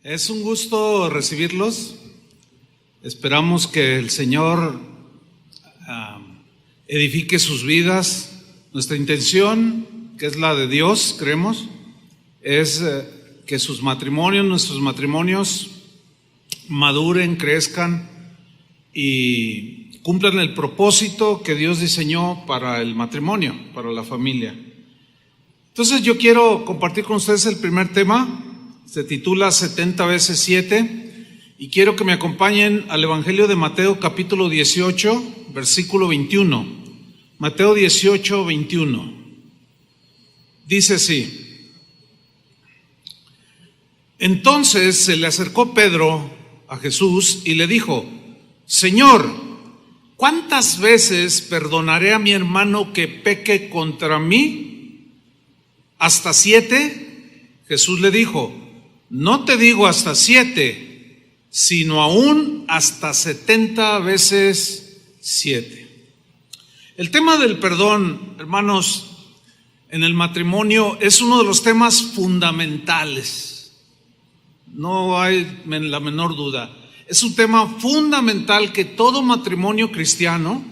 Es un gusto recibirlos. Esperamos que el Señor edifique sus vidas. Nuestra intención, que es la de Dios, creemos, es que nuestros matrimonios maduren, crezcan y cumplan el propósito que Dios diseñó para el matrimonio, para la familia. Entonces yo quiero compartir con ustedes el primer tema. Se titula 70 veces 7 y quiero que me acompañen al Evangelio de Mateo capítulo 18, versículo 21. Mateo 18, 21. Dice así: Entonces se le acercó Pedro a Jesús y le dijo: Señor, ¿cuántas veces perdonaré a mi hermano que peque contra mí? ¿Hasta 7? Jesús le dijo: No te digo hasta 7, sino aún hasta 70 veces 7. El tema del perdón, hermanos, en el matrimonio es uno de los temas fundamentales. No hay la menor duda. Es un tema fundamental que todo matrimonio cristiano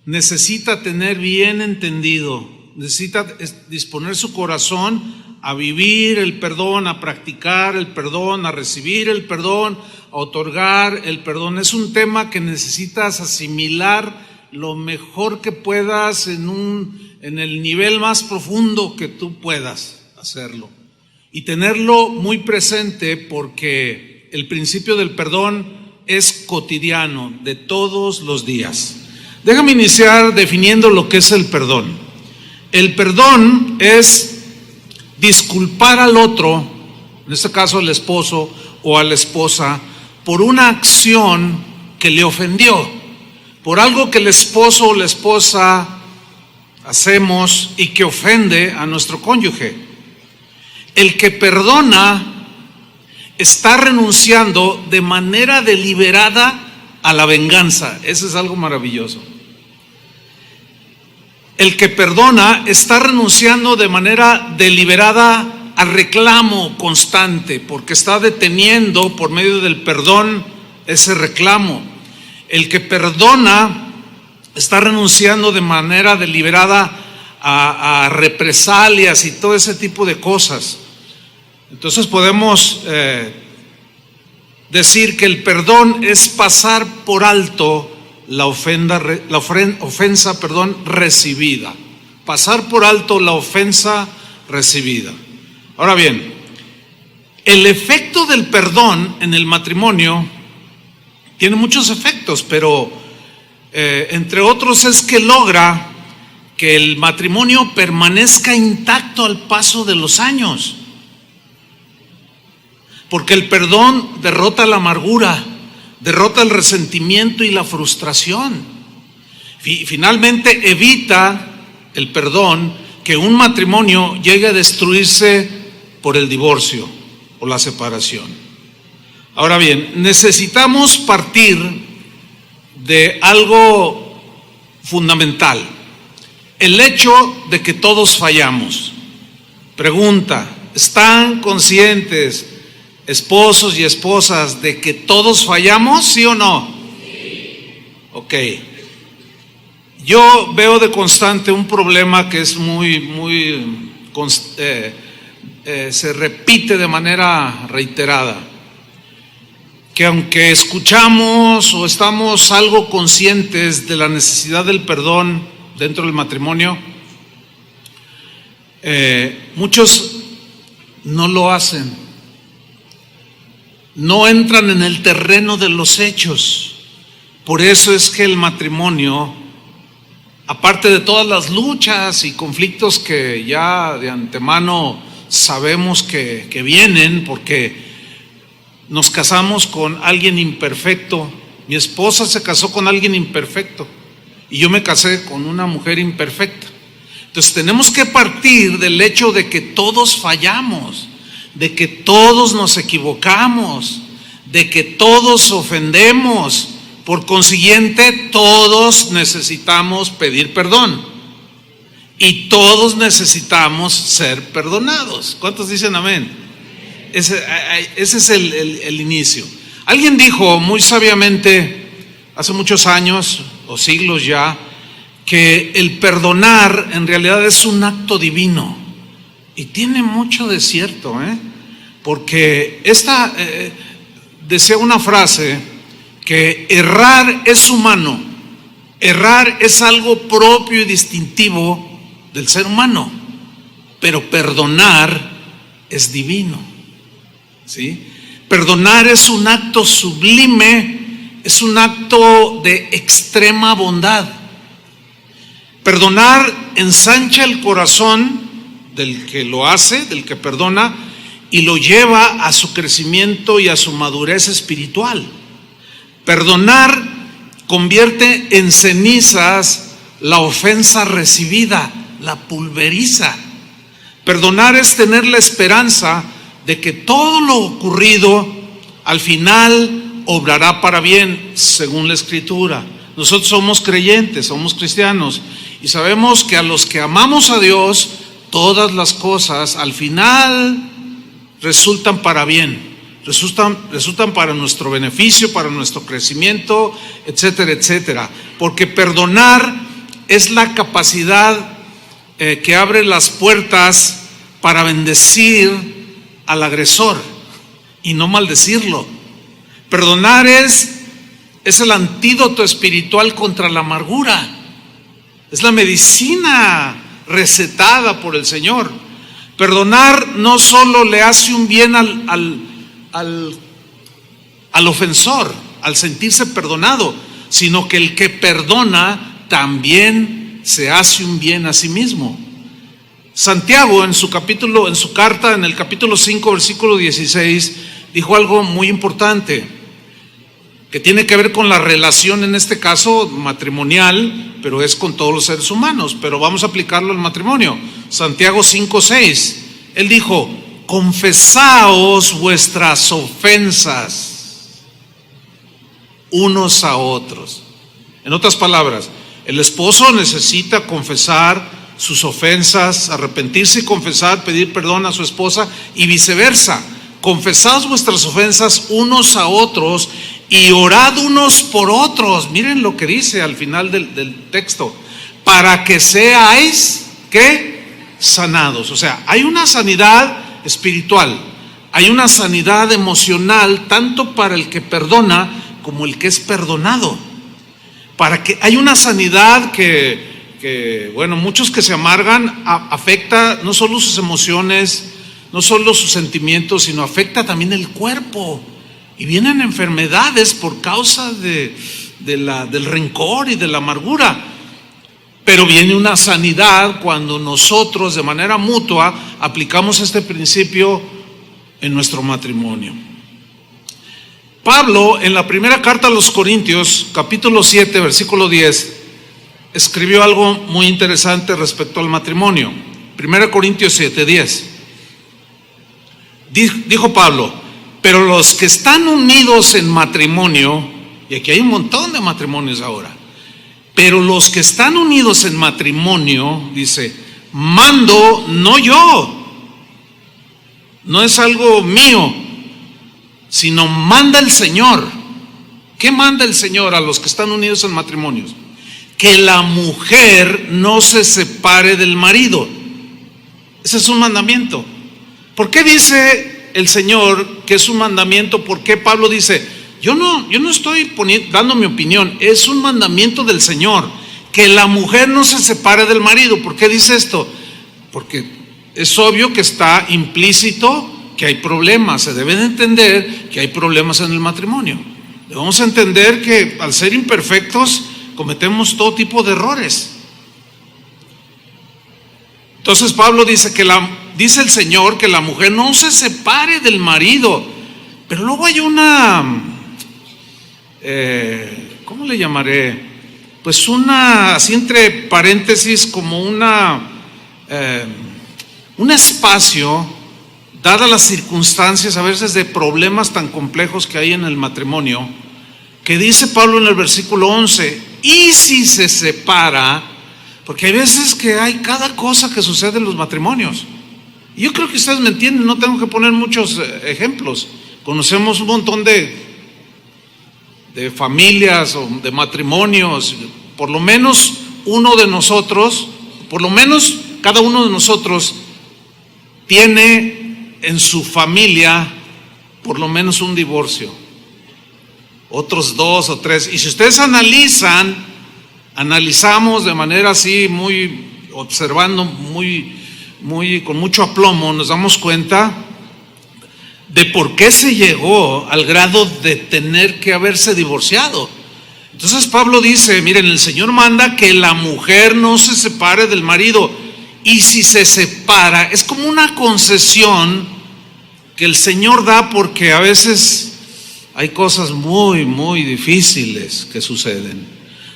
necesita tener bien entendido. Necesita disponer su corazón a vivir el perdón, a practicar el perdón, a recibir el perdón, a otorgar el perdón. Es un tema que necesitas asimilar lo mejor que puedas en el nivel más profundo que tú puedas hacerlo. Y tenerlo muy presente, porque el principio del perdón es cotidiano, de todos los días. Déjame iniciar definiendo lo que es el perdón. El perdón es disculpar al otro, en este caso al esposo o a la esposa, por una acción que le ofendió, por algo que el esposo o la esposa hacemos y que ofende a nuestro cónyuge. El que perdona está renunciando de manera deliberada a la venganza. Eso es algo maravilloso. El que perdona está renunciando de manera deliberada al reclamo constante, porque está deteniendo por medio del perdón ese reclamo. El que perdona está renunciando de manera deliberada a represalias y todo ese tipo de cosas. Entonces podemos decir que el perdón es pasar por alto la ofensa recibida. Pasar por alto la ofensa recibida. Ahora bien, el efecto del perdón en el matrimonio tiene muchos efectos, pero entre otros es que logra que el matrimonio permanezca intacto al paso de los años. Porque el perdón derrota la amargura, derrota el resentimiento y la frustración. Finalmente evita el perdón que un matrimonio llegue a destruirse por el divorcio o la separación. Ahora bien, necesitamos partir de algo fundamental: el hecho de que todos fallamos. Pregunta: ¿están conscientes, esposos y esposas, de que todos fallamos, sí o no? Sí. Ok. Yo veo de constante un problema que es se repite de manera reiterada, que aunque escuchamos o estamos algo conscientes de la necesidad del perdón dentro del matrimonio, muchos no lo hacen. No entran en el terreno de los hechos. Por eso es que el matrimonio, aparte de todas las luchas y conflictos que ya de antemano sabemos que vienen, porque nos casamos con alguien imperfecto. Mi esposa se casó con alguien imperfecto y yo me casé con una mujer imperfecta. Entonces tenemos que partir del hecho de que todos fallamos, de que todos nos equivocamos, de que todos ofendemos. Por consiguiente, todos necesitamos pedir perdón y todos necesitamos ser perdonados. ¿Cuántos dicen amén? Ese es el inicio. Alguien dijo muy sabiamente, hace muchos años o siglos ya, que el perdonar en realidad es un acto divino. Y tiene mucho de cierto, porque decía una frase, que errar es humano, errar es algo propio y distintivo del ser humano, pero perdonar es divino, ¿sí? Perdonar es un acto sublime, es un acto de extrema bondad. Perdonar ensancha el corazón del que lo hace, del que perdona, y lo lleva a su crecimiento y a su madurez espiritual. Perdonar convierte en cenizas la ofensa recibida, la pulveriza. Perdonar es tener la esperanza de que todo lo ocurrido al final obrará para bien, según la Escritura. Nosotros somos creyentes, somos cristianos, y sabemos que a los que amamos a Dios, todas las cosas al final resultan para bien, resultan para nuestro beneficio, para nuestro crecimiento, etcétera, etcétera. Porque perdonar es la capacidad que abre las puertas para bendecir al agresor y no maldecirlo. Perdonar es el antídoto espiritual contra la amargura. Es la medicina recetada por el Señor. Perdonar no solo le hace un bien al ofensor, al sentirse perdonado, sino que el que perdona también se hace un bien a sí mismo. Santiago en su carta, en el capítulo 5, versículo 16, dijo algo muy importante, que tiene que ver con la relación, en este caso matrimonial, pero es con todos los seres humanos, pero vamos a aplicarlo al matrimonio. Santiago 5:6, él dijo: confesaos vuestras ofensas unos a otros. En otras palabras, el esposo necesita confesar sus ofensas, arrepentirse y confesar, pedir perdón a su esposa, y viceversa. Confesaos vuestras ofensas unos a otros y orad unos por otros. Miren lo que dice al final del texto: para que seáis, ¿qué? Sanados. O sea, hay una sanidad espiritual, hay una sanidad emocional, tanto para el que perdona como el que es perdonado. Para que hay una sanidad que muchos que se amargan, afecta no solo sus emociones, no solo sus sentimientos, sino afecta también el cuerpo. Y vienen enfermedades por causa del rencor y de la amargura. Pero viene una sanidad cuando nosotros de manera mutua aplicamos este principio en nuestro matrimonio. Pablo, en la primera carta a los Corintios, capítulo 7, versículo 10, escribió algo muy interesante respecto al matrimonio. 1 Corintios 7, 10. Dijo Pablo: pero los que están unidos en matrimonio, y aquí hay un montón de matrimonios ahora, pero los que están unidos en matrimonio, dice, mando no yo, no es algo mío, sino manda el Señor. ¿Qué manda el Señor a los que están unidos en matrimonios? Que la mujer no se separe del marido. Ese es un mandamiento. ¿Por qué dice el Señor que es un mandamiento? ¿Por qué Pablo dice, yo no estoy dando mi opinión, es un mandamiento del Señor, que la mujer no se separe del marido? ¿Por qué dice esto? Porque es obvio que está implícito que hay problemas. Se debe de entender que hay problemas en el matrimonio. Debemos entender que al ser imperfectos cometemos todo tipo de errores. Entonces Pablo dice dice el Señor que la mujer no se separe del marido. Pero luego hay una, ¿cómo le llamaré? Pues así entre paréntesis, como un espacio, dadas las circunstancias a veces de problemas tan complejos que hay en el matrimonio, que dice Pablo en el versículo 11, y si se separa, porque hay veces que hay cada cosa que sucede en los matrimonios, Y yo creo que ustedes me entienden, no tengo que poner muchos ejemplos. Conocemos un montón de familias o de matrimonios. Por lo menos uno de nosotros, por lo menos cada uno de nosotros tiene en su familia por lo menos un divorcio, otros 2 o 3. Y si ustedes analizamos de manera así, muy observando, muy con mucho aplomo, nos damos cuenta de por qué se llegó al grado de tener que haberse divorciado. Entonces Pablo dice, miren, el Señor manda que la mujer no se separe del marido, y si se separa, es como una concesión que el Señor da, porque a veces hay cosas muy, muy difíciles que suceden.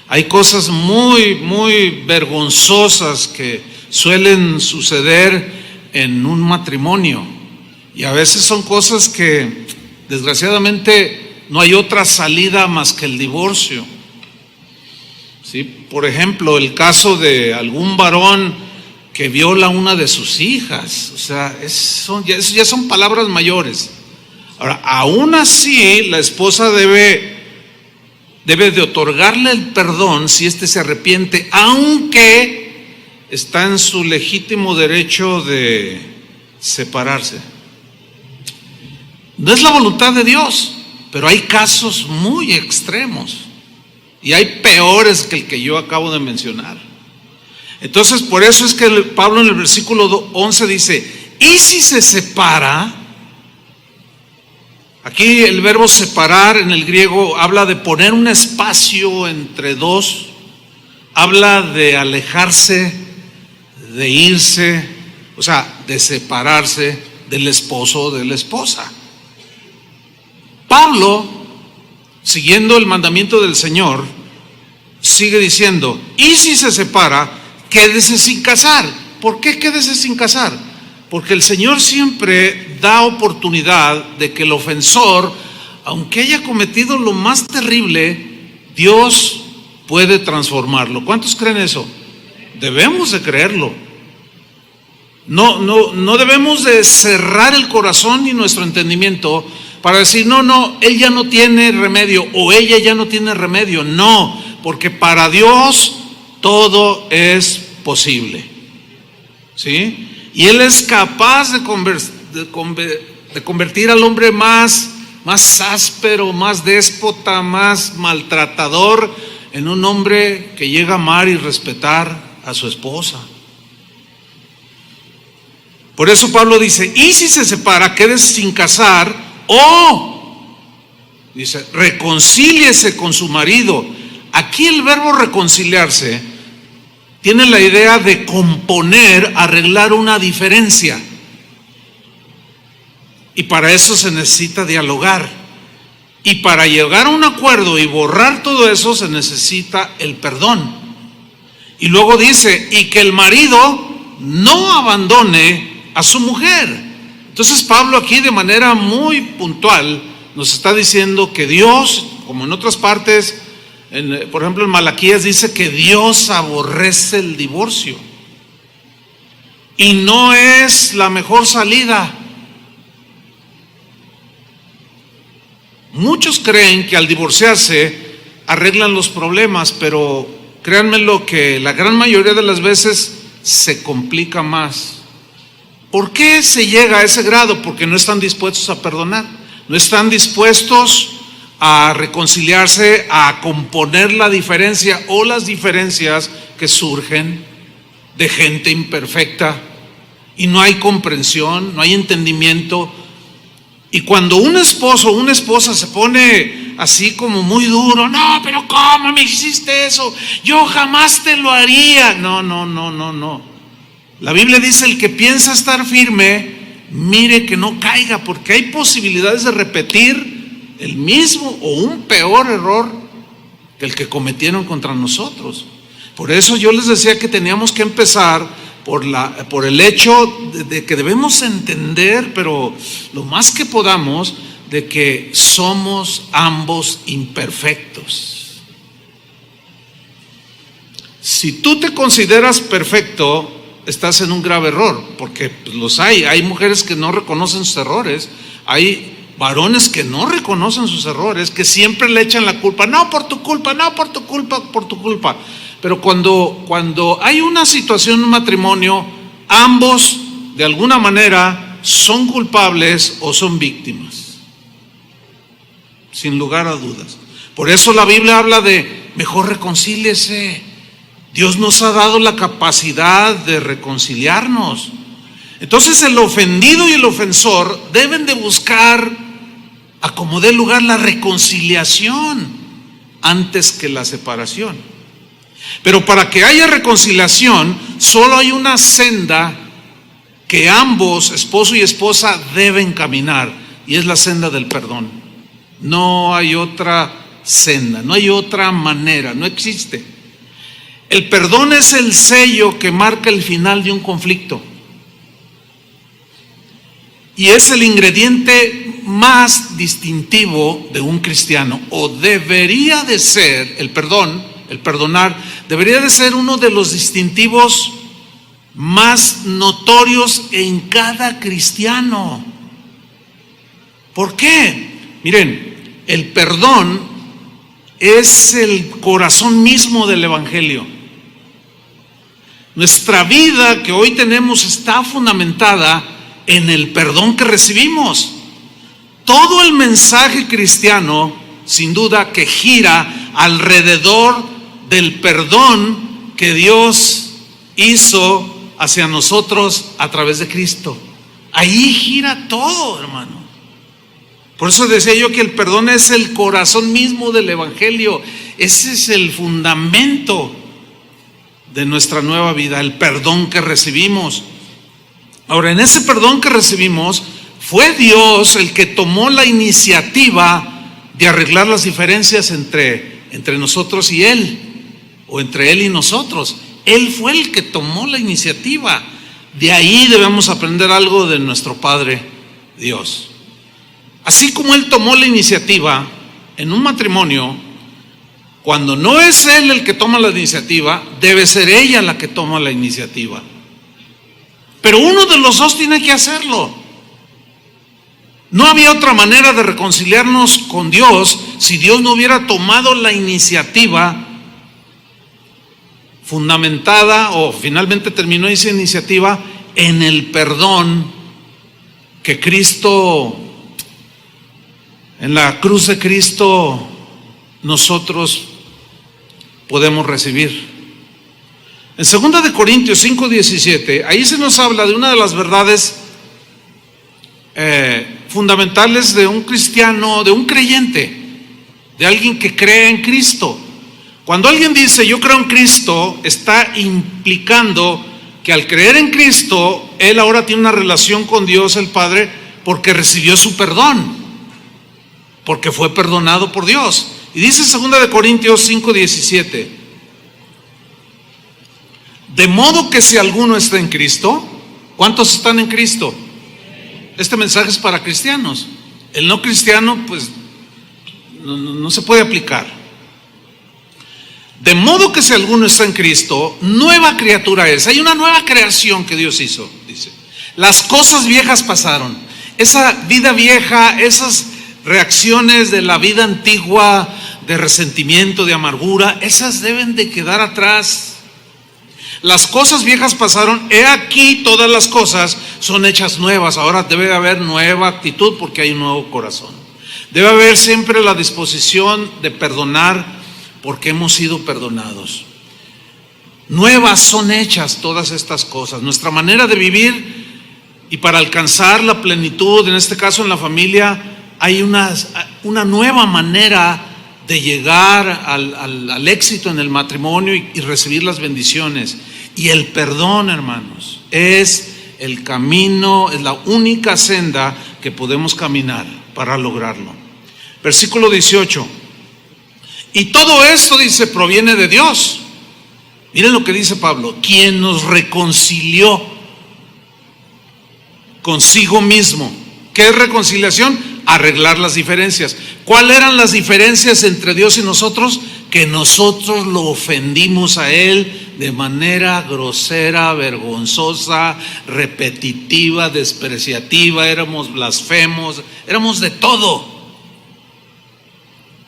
Hay cosas muy, muy vergonzosas que suelen suceder en un matrimonio. Y a veces son cosas que desgraciadamente no hay otra salida más que el divorcio. ¿Sí? Por ejemplo, el caso de algún varón que viola a una de sus hijas. O sea, eso ya son palabras mayores. Ahora, aún así, la esposa debe de otorgarle el perdón si éste se arrepiente, aunque está en su legítimo derecho de separarse. No es la voluntad de Dios, pero hay casos muy extremos y hay peores que el que yo acabo de mencionar. Entonces, por eso es que Pablo en el versículo 11 dice, y si se separa. Aquí el verbo separar en el griego habla de poner un espacio entre dos, habla de alejarse, de irse, o sea, de separarse del esposo o de la esposa. Pablo, siguiendo el mandamiento del Señor, sigue diciendo, y si se separa, quédese sin casar. ¿Por qué quédese sin casar? Porque el Señor siempre da oportunidad de que el ofensor, aunque haya cometido lo más terrible, Dios puede transformarlo. ¿Cuántos creen eso? Debemos de creerlo. No debemos de cerrar el corazón ni nuestro entendimiento para decir, no, él ya no tiene remedio o ella ya no tiene remedio. No, porque para Dios todo es posible. ¿Sí? Y Él es capaz de convertir al hombre más áspero, más déspota, más maltratador, en un hombre que llega a amar y respetar a su esposa. Por eso Pablo dice, y si se separa, quédese sin casar, o, dice, reconcíliese con su marido. Aquí el verbo reconciliarse tiene la idea de componer, arreglar una diferencia. Y para eso se necesita dialogar. Y para llegar a un acuerdo y borrar todo eso se necesita el perdón. Y luego dice, y que el marido no abandone a su mujer. Entonces Pablo aquí de manera muy puntual nos está diciendo que Dios, como en otras partes, por ejemplo en Malaquías dice que Dios aborrece el divorcio y no es la mejor salida. Muchos creen que al divorciarse arreglan los problemas, pero créanme lo que la gran mayoría de las veces se complica más. ¿Por qué se llega a ese grado? Porque no están dispuestos a perdonar, no están dispuestos a reconciliarse, a componer la diferencia o las diferencias que surgen de gente imperfecta, y no hay comprensión, no hay entendimiento. Y cuando un esposo o una esposa se pone así como muy duro, no, pero ¿cómo me hiciste eso? Yo jamás te lo haría. No. La Biblia dice, el que piensa estar firme, mire que no caiga, porque hay posibilidades de repetir el mismo o un peor error que el que cometieron contra nosotros. Por eso yo les decía que teníamos que empezar por el hecho de que debemos entender, pero lo más que podamos, de que somos ambos imperfectos. Si tú te consideras perfecto, estás en un grave error, porque pues, los hay mujeres que no reconocen sus errores, hay varones que no reconocen sus errores, que siempre le echan la culpa, no por tu culpa, no por tu culpa, por tu culpa. Pero cuando hay una situación en un matrimonio, ambos de alguna manera son culpables o son víctimas, sin lugar a dudas. Por eso la Biblia habla de mejor reconcíliese. Dios nos ha dado la capacidad de reconciliarnos. Entonces el ofendido y el ofensor deben de buscar a como dé lugar la reconciliación antes que la separación. Pero para que haya reconciliación, solo hay una senda que ambos, esposo y esposa, deben caminar, y es la senda del perdón. No hay otra senda, no hay otra manera, no existe. El perdón es el sello que marca el final de un conflicto. Y es el ingrediente más distintivo de un cristiano, o debería de ser, el perdonar, debería de ser uno de los distintivos más notorios en cada cristiano. ¿Por qué? Miren, el perdón es el corazón mismo del Evangelio. Nuestra vida que hoy tenemos está fundamentada en el perdón que recibimos. Todo el mensaje cristiano, sin duda, que gira alrededor del perdón que Dios hizo hacia nosotros a través de Cristo. Ahí gira todo, hermano. Por eso decía yo que el perdón es el corazón mismo del Evangelio. Ese es el fundamento de nuestra nueva vida, el perdón que recibimos. Ahora, en ese perdón que recibimos, fue Dios el que tomó la iniciativa de arreglar las diferencias entre nosotros y Él, o entre Él y nosotros. Él fue el que tomó la iniciativa. De ahí debemos aprender algo de nuestro Padre Dios. Así como Él tomó la iniciativa en un matrimonio, cuando no es Él el que toma la iniciativa, debe ser ella la que toma la iniciativa. Pero uno de los dos tiene que hacerlo. No había otra manera de reconciliarnos con Dios si Dios no hubiera tomado la iniciativa fundamentada, o finalmente terminó esa iniciativa en el perdón que Cristo, en la cruz de Cristo, nosotros podemos recibir. En 2 de Corintios 5:17, ahí se nos habla de una de las verdades fundamentales de un cristiano, de un creyente, de alguien que cree en Cristo. Cuando alguien dice yo creo en Cristo, está implicando que al creer en Cristo, él ahora tiene una relación con Dios el Padre porque recibió su perdón, porque fue perdonado por Dios. Y dice 2 de Corintios 5:17, de modo que si alguno está en Cristo, ¿cuántos están en Cristo? Este mensaje es para cristianos. El no cristiano, pues, no se puede aplicar. De modo que si alguno está en Cristo, nueva criatura es. Hay una nueva creación que Dios hizo, dice. Las cosas viejas pasaron. Esa vida vieja, esas reacciones de la vida antigua, de resentimiento, de amargura, esas deben de quedar atrás. Las cosas viejas pasaron, he aquí todas las cosas son hechas nuevas. Ahora debe haber nueva actitud porque hay un nuevo corazón. Debe haber siempre la disposición de perdonar porque hemos sido perdonados. Nuevas son hechas todas estas cosas. Nuestra manera de vivir, y para alcanzar la plenitud, en este caso en la familia, hay una nueva manera de llegar al éxito en el matrimonio y recibir las bendiciones. Y el perdón, hermanos, es el camino, es la única senda que podemos caminar para lograrlo. Versículo 18. Y todo esto, dice, proviene de Dios. Miren lo que dice Pablo, quien nos reconcilió consigo mismo. ¿Qué es reconciliación? Arreglar las diferencias. ¿Cuáles eran las diferencias entre Dios y nosotros? Que nosotros lo ofendimos a Él de manera grosera, vergonzosa, repetitiva, despreciativa, éramos blasfemos, éramos de todo.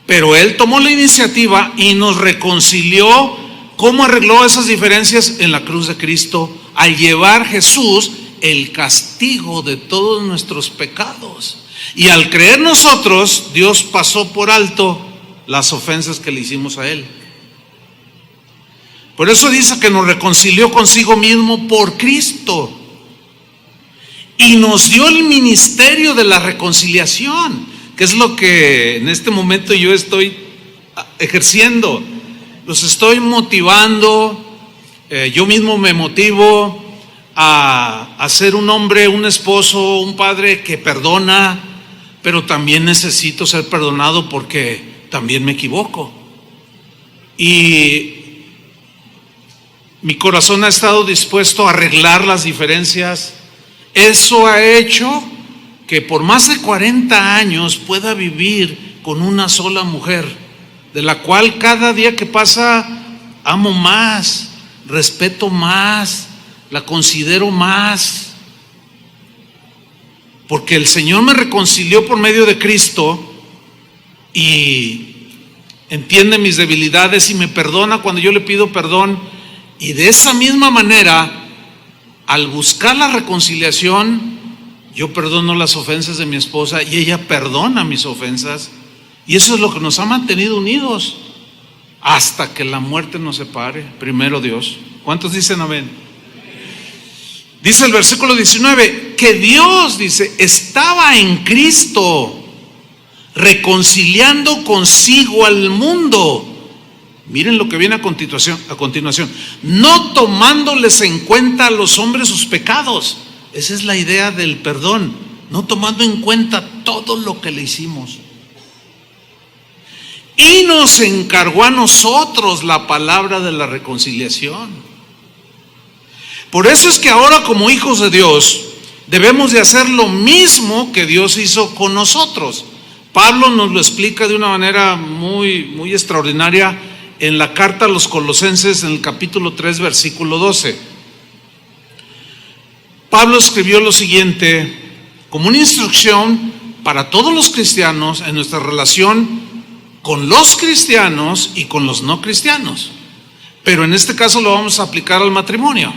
Pero Él tomó la iniciativa y nos reconcilió. ¿Cómo arregló esas diferencias? En la cruz de Cristo, al llevar Jesús el castigo de todos nuestros pecados. Y al creer nosotros, Dios pasó por alto las ofensas que le hicimos a Él. Por eso dice que nos reconcilió consigo mismo por Cristo y nos dio el ministerio de la reconciliación, que es lo que en este momento yo estoy ejerciendo. Los estoy motivando, yo mismo me motivo a ser un hombre, un esposo, un padre que perdona, pero también necesito ser perdonado porque también me equivoco. Y mi corazón ha estado dispuesto a arreglar las diferencias. Eso ha hecho que por más de 40 años pueda vivir con una sola mujer, de la cual cada día que pasa amo más, respeto más, la considero más, porque el Señor me reconcilió por medio de Cristo y entiende mis debilidades y me perdona cuando yo le pido perdón. Y de esa misma manera, al buscar la reconciliación, yo perdono las ofensas de mi esposa y ella perdona mis ofensas. Y eso es lo que nos ha mantenido unidos hasta que la muerte nos separe. Primero Dios. ¿Cuántos dicen amén? Dice el versículo 19 que Dios, dice, estaba en Cristo reconciliando consigo al mundo. Miren lo que viene a continuación. No tomándoles en cuenta a los hombres sus pecados. Esa es la idea del perdón. No tomando en cuenta todo lo que le hicimos. Y nos encargó a nosotros la palabra de la reconciliación. Por eso es que ahora, como hijos de Dios, debemos de hacer lo mismo que Dios hizo con nosotros. Pablo nos lo explica de una manera muy, muy extraordinaria en la carta a los Colosenses, en el capítulo 3, versículo 12. Pablo escribió lo siguiente como una instrucción para todos los cristianos en nuestra relación con los cristianos y con los no cristianos, pero en este caso lo vamos a aplicar al matrimonio.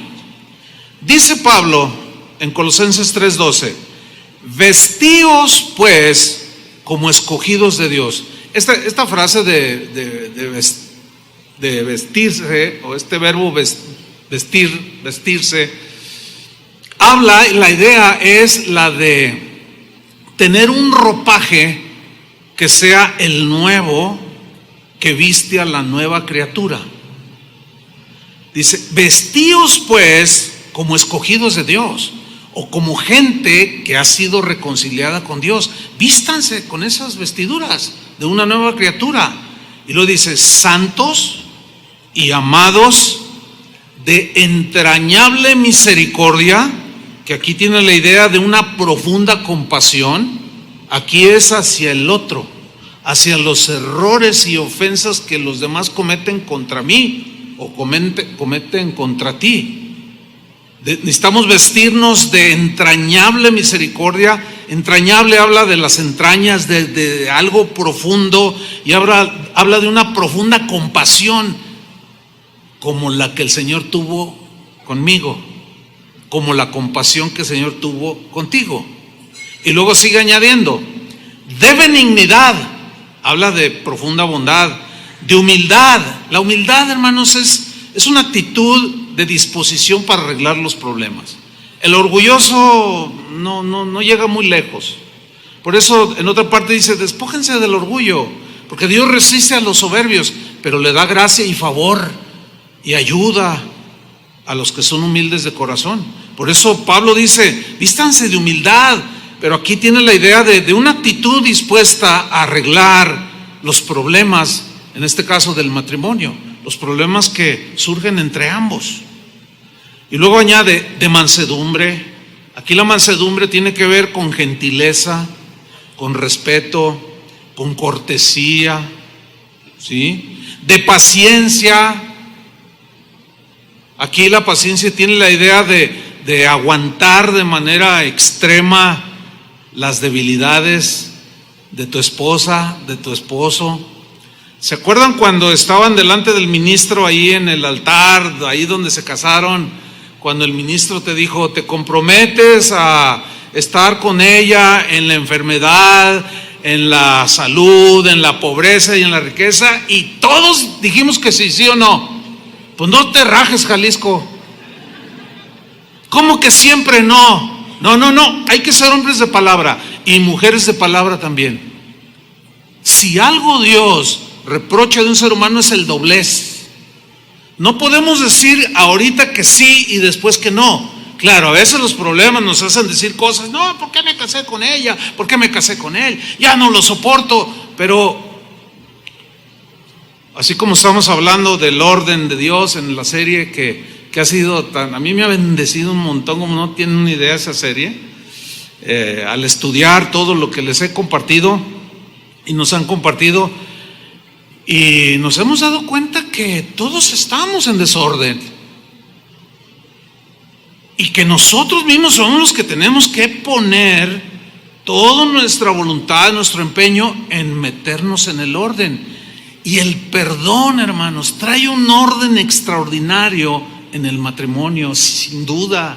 Dice Pablo en Colosenses 3:12: vestíos pues como escogidos de Dios. Esta frase de vestirse, o este verbo vestirse, habla, la idea es la de tener un ropaje que sea el nuevo, que viste a la nueva criatura. Dice, vestíos pues como escogidos de Dios, o como gente que ha sido reconciliada con Dios. Vístanse con esas vestiduras de una nueva criatura. Y lo dice, santos y amados, de entrañable misericordia, que aquí tiene la idea de una profunda compasión. Aquí es hacia el otro, hacia los errores y ofensas que los demás cometen contra mí o cometen contra ti. Necesitamos vestirnos de entrañable misericordia. Entrañable habla de las entrañas, de algo profundo, y habla de una profunda compasión, como la que el Señor tuvo conmigo, como la compasión que el Señor tuvo contigo. Y luego sigue añadiendo, de benignidad, habla de profunda bondad, de humildad. La humildad, hermanos, es una actitud de disposición para arreglar los problemas. El orgulloso no llega muy lejos. Por eso en otra parte dice, despójense del orgullo, porque Dios resiste a los soberbios, pero le da gracia y favor y ayuda a los que son humildes de corazón. Por eso Pablo dice, vístanse de humildad, pero aquí tiene la idea de una actitud dispuesta a arreglar los problemas, en este caso del matrimonio, los problemas que surgen entre ambos. Y luego añade, de mansedumbre. Aquí la mansedumbre tiene que ver con gentileza, con respeto, con cortesía, ¿sí? De paciencia. Aquí la paciencia tiene la idea de aguantar de manera extrema las debilidades de tu esposa, de tu esposo. ¿Se acuerdan cuando estaban delante del ministro ahí en el altar, ahí donde se casaron? Cuando el ministro te dijo, te comprometes a estar con ella en la enfermedad, en la salud, en la pobreza y en la riqueza, y todos dijimos que sí, sí o no. Pues no te rajes, Jalisco. ¿Cómo que siempre no? No, hay que ser hombres de palabra y mujeres de palabra también. Si algo Dios reprocha de un ser humano es el doblez. No podemos decir ahorita que sí y después que no. Claro, a veces los problemas nos hacen decir cosas, no, ¿por qué me casé con ella? ¿Por qué me casé con él? Ya no lo soporto. Pero así como estamos hablando del orden de Dios en la serie que ha sido tan, a mí me ha bendecido un montón, como no tienen una idea esa serie, al estudiar todo lo que les he compartido y nos han compartido, y nos hemos dado cuenta que todos estamos en desorden y que nosotros mismos somos los que tenemos que poner toda nuestra voluntad, nuestro empeño en meternos en el orden. Y el perdón, hermanos, trae un orden extraordinario en el matrimonio, sin duda.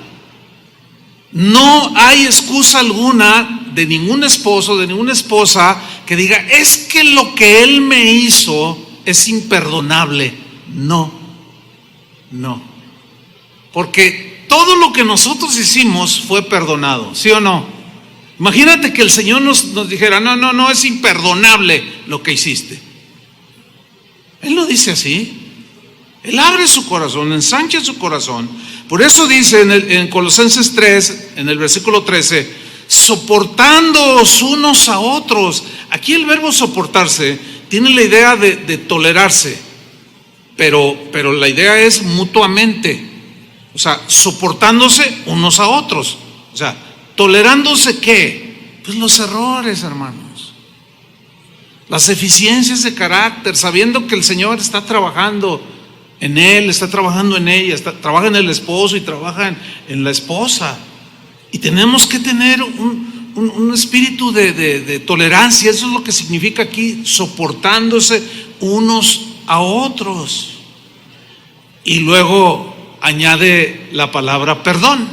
No hay excusa alguna de ningún esposo, de ninguna esposa que diga, es que lo que él me hizo es imperdonable. No. Porque todo lo que nosotros hicimos fue perdonado, ¿sí o no? Imagínate que el Señor nos dijera, no, es imperdonable lo que hiciste. Él no dice así. Él abre su corazón, ensancha su corazón. Por eso dice en Colosenses 3, en el versículo 13, soportándoos unos a otros. Aquí el verbo soportarse tiene la idea de tolerarse, pero la idea es mutuamente. O sea, soportándose unos a otros. O sea, tolerándose ¿qué? Pues los errores, hermanos. Las deficiencias de carácter, sabiendo que el Señor está trabajando en él, está trabajando en ella, trabaja en el esposo y trabaja en la esposa. Y tenemos que tener un espíritu de tolerancia. Eso es lo que significa aquí, soportándose unos a otros. Y luego añade la palabra perdón.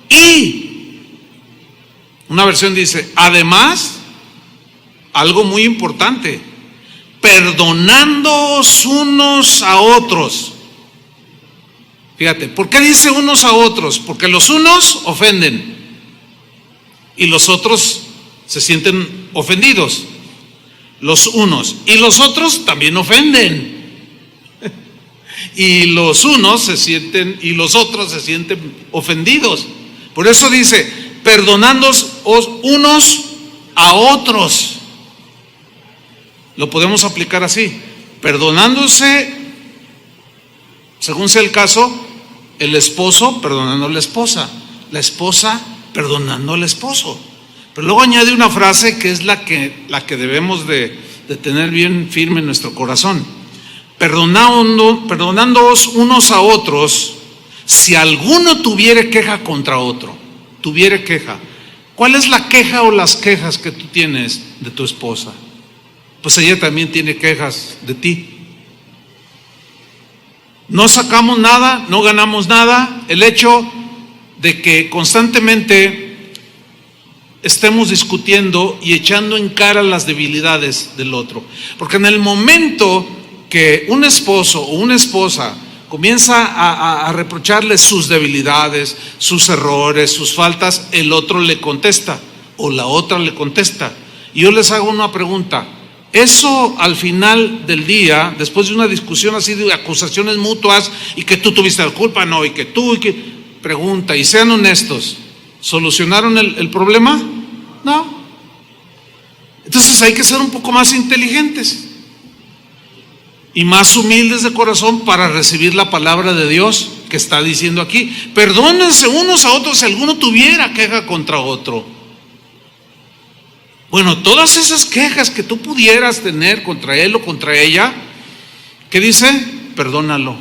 Y una versión dice, además, algo muy importante, perdonándoos unos a otros. Fíjate, ¿por qué dice unos a otros? Porque los unos ofenden y los otros se sienten ofendidos. Los unos y los otros también ofenden. Y los unos se sienten y los otros se sienten ofendidos. Por eso dice, perdonándoos unos a otros. Lo podemos aplicar así, perdonándose, según sea el caso, el esposo perdonando a la esposa perdonando al esposo. Pero luego añade una frase que es la que debemos de tener bien firme en nuestro corazón. Perdonándoos unos a otros, si alguno tuviere queja contra otro, tuviere queja. ¿Cuál es la queja o las quejas que tú tienes de tu esposa? Pues ella también tiene quejas de ti. No sacamos nada, no ganamos nada. El hecho de que constantemente estemos discutiendo y echando en cara las debilidades del otro. Porque en el momento que un esposo o una esposa comienza a reprocharle sus debilidades, sus errores, sus faltas, el otro le contesta o la otra le contesta. Y yo les hago una pregunta. Eso al final del día, después de una discusión así de acusaciones mutuas y que tú tuviste la culpa, no, y que tú, y que pregunta, y sean honestos, ¿solucionaron el problema? No. Entonces hay que ser un poco más inteligentes y más humildes de corazón para recibir la palabra de Dios que está diciendo aquí. Perdónense unos a otros si alguno tuviera queja contra otro. Bueno, todas esas quejas que tú pudieras tener contra él o contra ella, ¿qué dice? Perdónalo.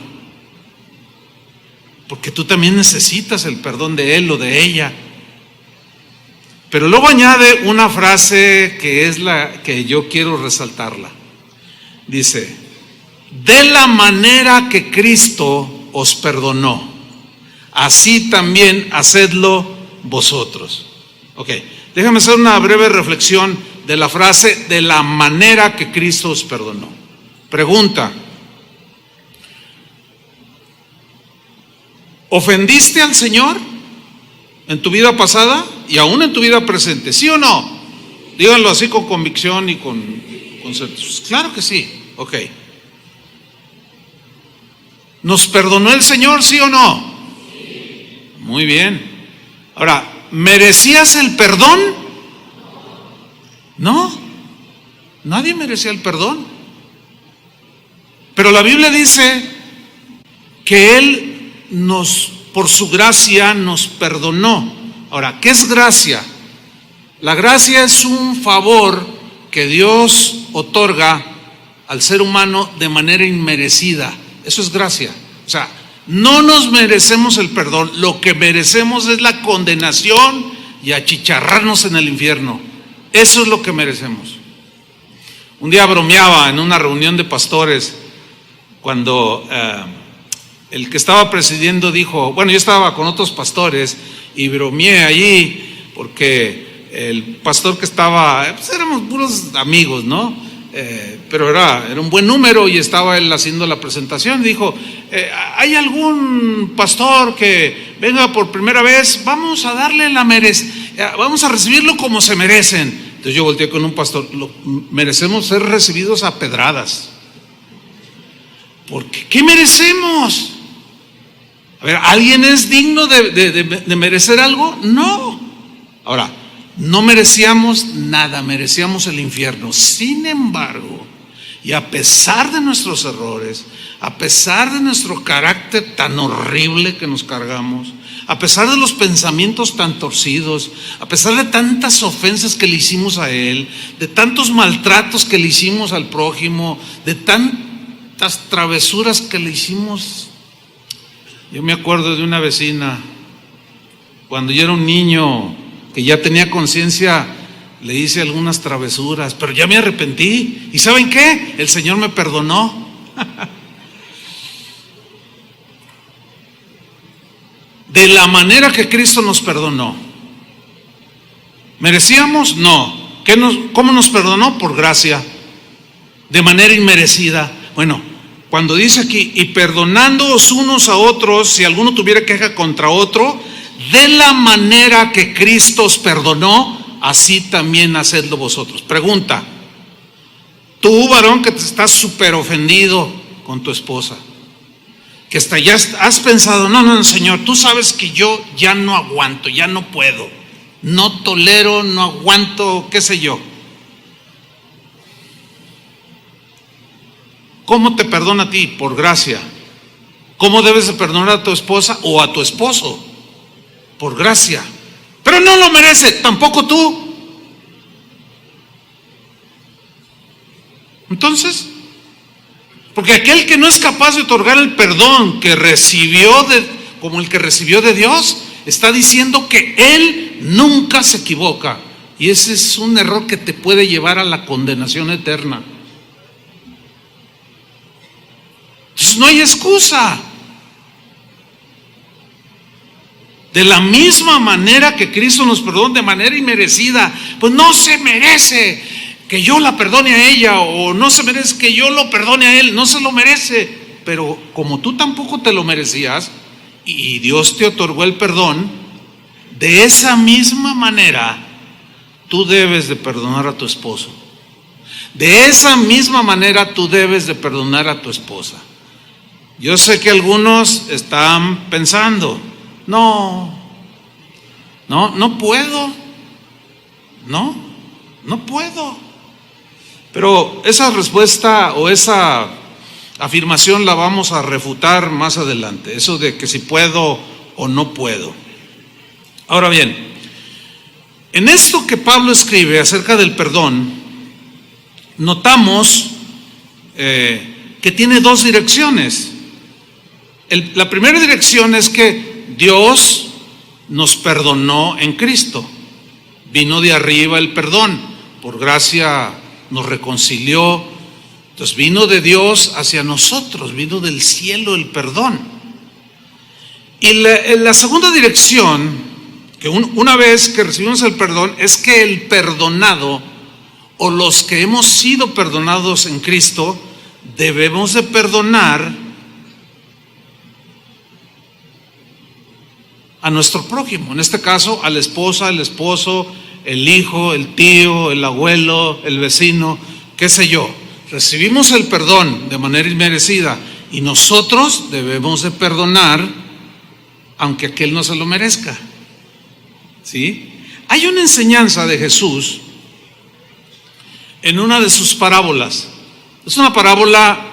porque tú también necesitas el perdón de él o de ella. Pero luego añade una frase que es la que yo quiero resaltarla. Dice: de la manera que Cristo os perdonó, así también hacedlo vosotros. Ok, déjame hacer una breve reflexión de la frase de la manera que Cristo os perdonó. Pregunta: ¿ofendiste al Señor en tu vida pasada y aún en tu vida presente? ¿Sí o no? Díganlo así con convicción y con certeza. Claro que sí. Ok. ¿Nos perdonó el Señor, sí o no? Muy bien. Ahora, ¿merecías el perdón? No, nadie merecía el perdón. Pero la Biblia dice que Él por su gracia nos perdonó. Ahora, ¿qué es gracia? La gracia es un favor que Dios otorga al ser humano de manera inmerecida. Eso es gracia. O sea, no nos merecemos el perdón, lo que merecemos es la condenación y achicharrarnos en el infierno. Eso es lo que merecemos. Un día bromeaba en una reunión de pastores cuando el que estaba presidiendo dijo, bueno, yo estaba con otros pastores y bromeé allí porque el pastor que estaba, pues éramos puros amigos, ¿no? Pero era un buen número y estaba él haciendo la presentación. Dijo, ¿hay algún pastor que venga por primera vez? Vamos a darle vamos a recibirlo como se merecen. Entonces yo volteé con un pastor, merecemos ser recibidos a pedradas. Porque ¿qué merecemos? A ver, ¿alguien es digno de merecer algo? No. Ahora, no merecíamos nada, merecíamos el infierno. Sin embargo, y a pesar de nuestros errores, a pesar de nuestro carácter tan horrible que nos cargamos, a pesar de los pensamientos tan torcidos, a pesar de tantas ofensas que le hicimos a Él, de tantos maltratos que le hicimos al prójimo, de tantas travesuras que le hicimos. Yo me acuerdo de una vecina, cuando yo era un niño que ya tenía conciencia, le hice algunas travesuras, pero ya me arrepentí. ¿Y saben qué? El Señor me perdonó. De la manera que Cristo nos perdonó. ¿Merecíamos? No. ¿Cómo nos perdonó? Por gracia, de manera inmerecida. Bueno, cuando dice aquí, y perdonándoos unos a otros, si alguno tuviera queja contra otro, de la manera que Cristo os perdonó, así también hacedlo vosotros. Pregunta: tú, varón, que te estás súper ofendido con tu esposa, que hasta ya has pensado, no, Señor, tú sabes que yo ya no aguanto, ya no puedo, no tolero, no aguanto, qué sé yo. ¿Cómo te perdona a ti? Por gracia. ¿Cómo debes de perdonar a tu esposa o a tu esposo? Por gracia. Pero no lo merece, tampoco tú. Entonces, porque aquel que no es capaz de otorgar el perdón que recibió como el que recibió de Dios, está diciendo que él nunca se equivoca. Y ese es un error que te puede llevar a la condenación eterna. Entonces no hay excusa. De la misma manera que Cristo nos perdonó de manera inmerecida, pues no se merece que yo la perdone a ella, o no se merece que yo lo perdone a él, no se lo merece. Pero como tú tampoco te lo merecías y Dios te otorgó el perdón, de esa misma manera tú debes de perdonar a tu esposo. De esa misma manera tú debes de perdonar a tu esposa. Yo sé que algunos están pensando, no puedo, no puedo. Pero esa respuesta o esa afirmación la vamos a refutar más adelante, eso de que si puedo o no puedo. Ahora bien, en esto que Pablo escribe acerca del perdón, notamos que tiene dos direcciones. La primera dirección es que Dios nos perdonó en Cristo. Vino de arriba el perdón, por gracia nos reconcilió. Entonces vino de Dios hacia nosotros, vino del cielo el perdón. Y la segunda dirección, que una vez que recibimos el perdón, es que el perdonado o los que hemos sido perdonados en Cristo debemos de perdonar a nuestro prójimo, en este caso a la esposa, el esposo, el hijo, el tío, el abuelo, el vecino, qué sé yo. Recibimos el perdón de manera inmerecida y nosotros debemos de perdonar aunque aquel no se lo merezca. ¿Sí? Hay una enseñanza de Jesús en una de sus parábolas. Es una parábola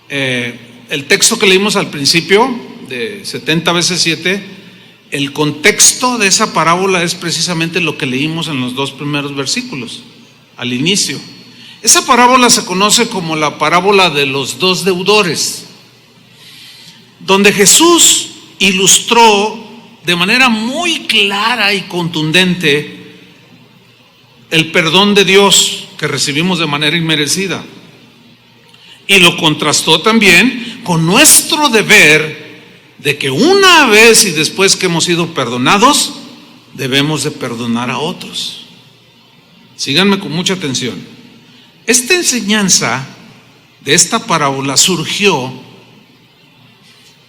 el texto que leímos al principio, de 70 veces 7, el contexto de esa parábola es precisamente lo que leímos en los 2 primeros versículos, al inicio. Esa parábola se conoce como la parábola de los 2 deudores, donde Jesús ilustró de manera muy clara y contundente el perdón de Dios que recibimos de manera inmerecida, y lo contrastó también con nuestro deber de que una vez y después que hemos sido perdonados, debemos de perdonar a otros. Síganme con mucha atención. Esta enseñanza de esta parábola surgió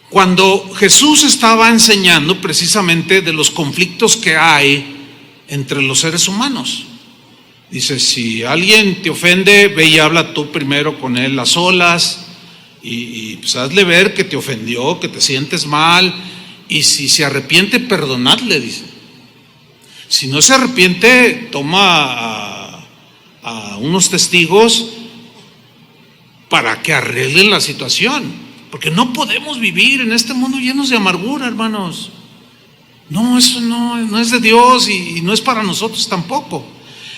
cuando Jesús estaba enseñando precisamente de los conflictos que hay entre los seres humanos. Dice, si alguien te ofende, ve y habla tú primero con él a solas y pues hazle ver que te ofendió, que te sientes mal, y si se arrepiente, perdonadle, dice. Si no se arrepiente, toma a unos testigos para que arreglen la situación, porque no podemos vivir en este mundo llenos de amargura, hermanos. No, eso no es de Dios y no es para nosotros tampoco.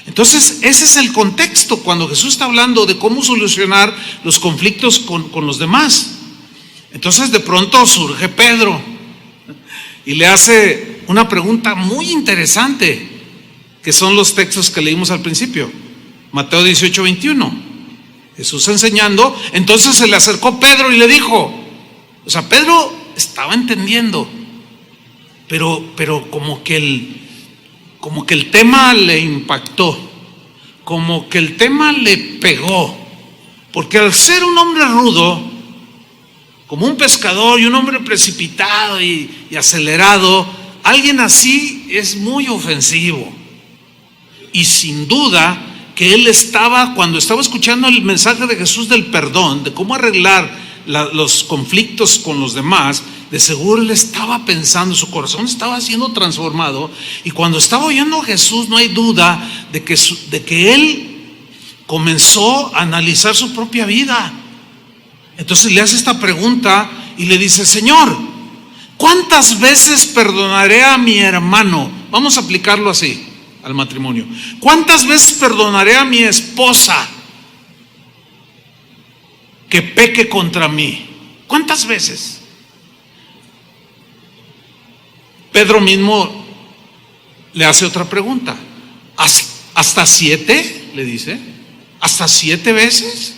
Entonces, ese es el contexto cuando Jesús está hablando de cómo solucionar los conflictos con los demás. Entonces, de pronto surge Pedro y le hace una pregunta muy interesante, que son los textos que leímos al principio. Mateo 18, 21. Jesús enseñando, entonces se le acercó Pedro y le dijo, o sea, Pedro estaba entendiendo, pero como que el tema le impactó, como que el tema le pegó, porque al ser un hombre rudo, como un pescador y un hombre precipitado y acelerado, alguien así es muy ofensivo. Y sin duda que él cuando estaba escuchando el mensaje de Jesús del perdón, de cómo arreglar los conflictos con los demás, de seguro él estaba pensando, su corazón estaba siendo transformado, y cuando estaba oyendo a Jesús no hay duda de que él comenzó a analizar su propia vida. Entonces le hace esta pregunta y le dice, Señor, ¿cuántas veces perdonaré a mi hermano? Vamos a aplicarlo así al matrimonio. ¿Cuántas veces perdonaré a mi esposa que peque contra mí? ¿Cuántas veces? Pedro mismo le hace otra pregunta. ¿Hasta 7? Le dice. ¿Hasta 7 veces?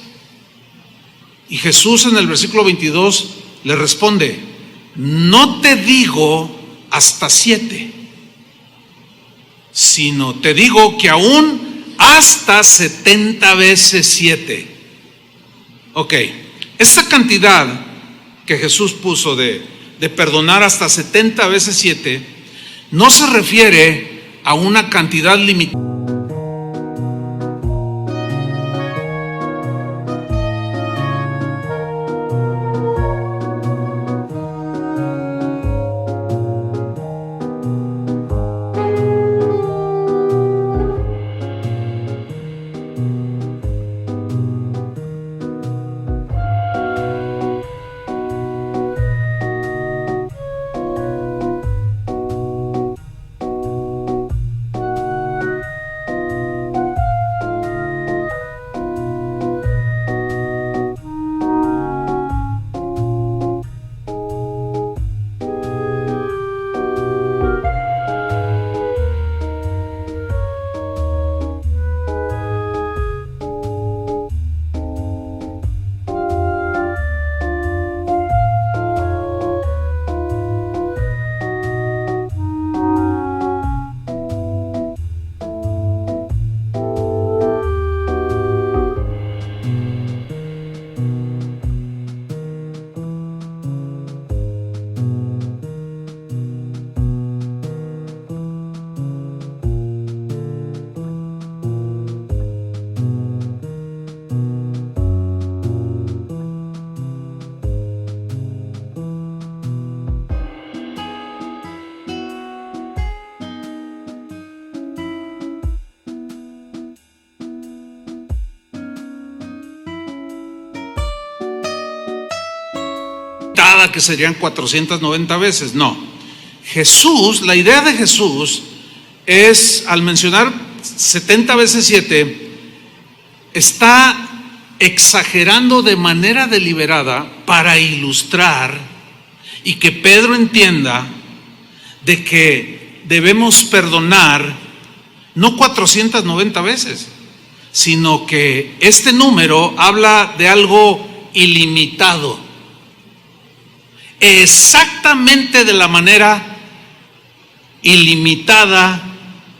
Y Jesús en el versículo 22 le responde, no te digo hasta 7, sino te digo que aún hasta 70 veces 7. Ok, esta cantidad que Jesús puso de perdonar hasta 70 veces 7, no se refiere a una cantidad limitada. elevada que serían 490 veces. No. Jesús, la idea de Jesús es, al mencionar 70 veces 7, está exagerando de manera deliberada para ilustrar y que Pedro entienda de que debemos perdonar no 490 veces, sino que este número habla de algo ilimitado, exactamente de la manera ilimitada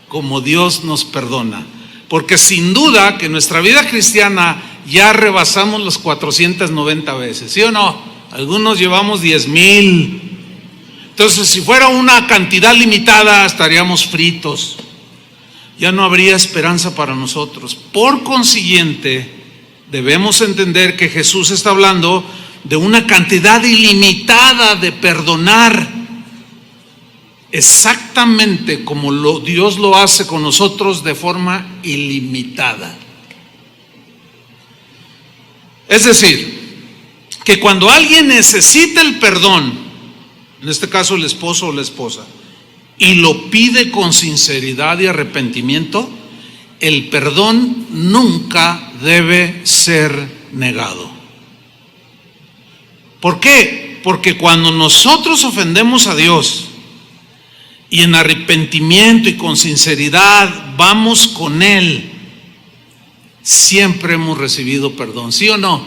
como Dios nos perdona. Porque sin duda que en nuestra vida cristiana ya rebasamos los 490 veces, ¿sí o no? Algunos llevamos 10,000. Entonces, si fuera una cantidad limitada, estaríamos fritos. Ya no habría esperanza para nosotros. Por consiguiente, debemos entender que Jesús está hablando de una cantidad ilimitada de perdonar, exactamente como Dios lo hace con nosotros de forma ilimitada. Es decir, que cuando alguien necesita el perdón, en este caso el esposo o la esposa, y lo pide con sinceridad y arrepentimiento, el perdón nunca debe ser negado. ¿Por qué? Porque cuando nosotros ofendemos a Dios y en arrepentimiento y con sinceridad vamos con Él, siempre hemos recibido perdón, ¿sí o no?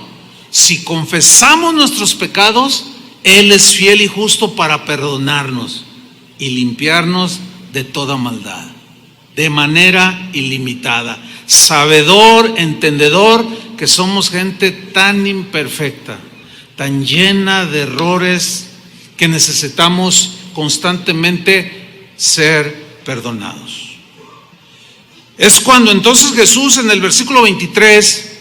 Si confesamos nuestros pecados, Él es fiel y justo para perdonarnos y limpiarnos de toda maldad, de manera ilimitada, sabedor, entendedor que somos gente tan imperfecta, tan llena de errores, que necesitamos constantemente ser perdonados. Es cuando entonces Jesús en el versículo 23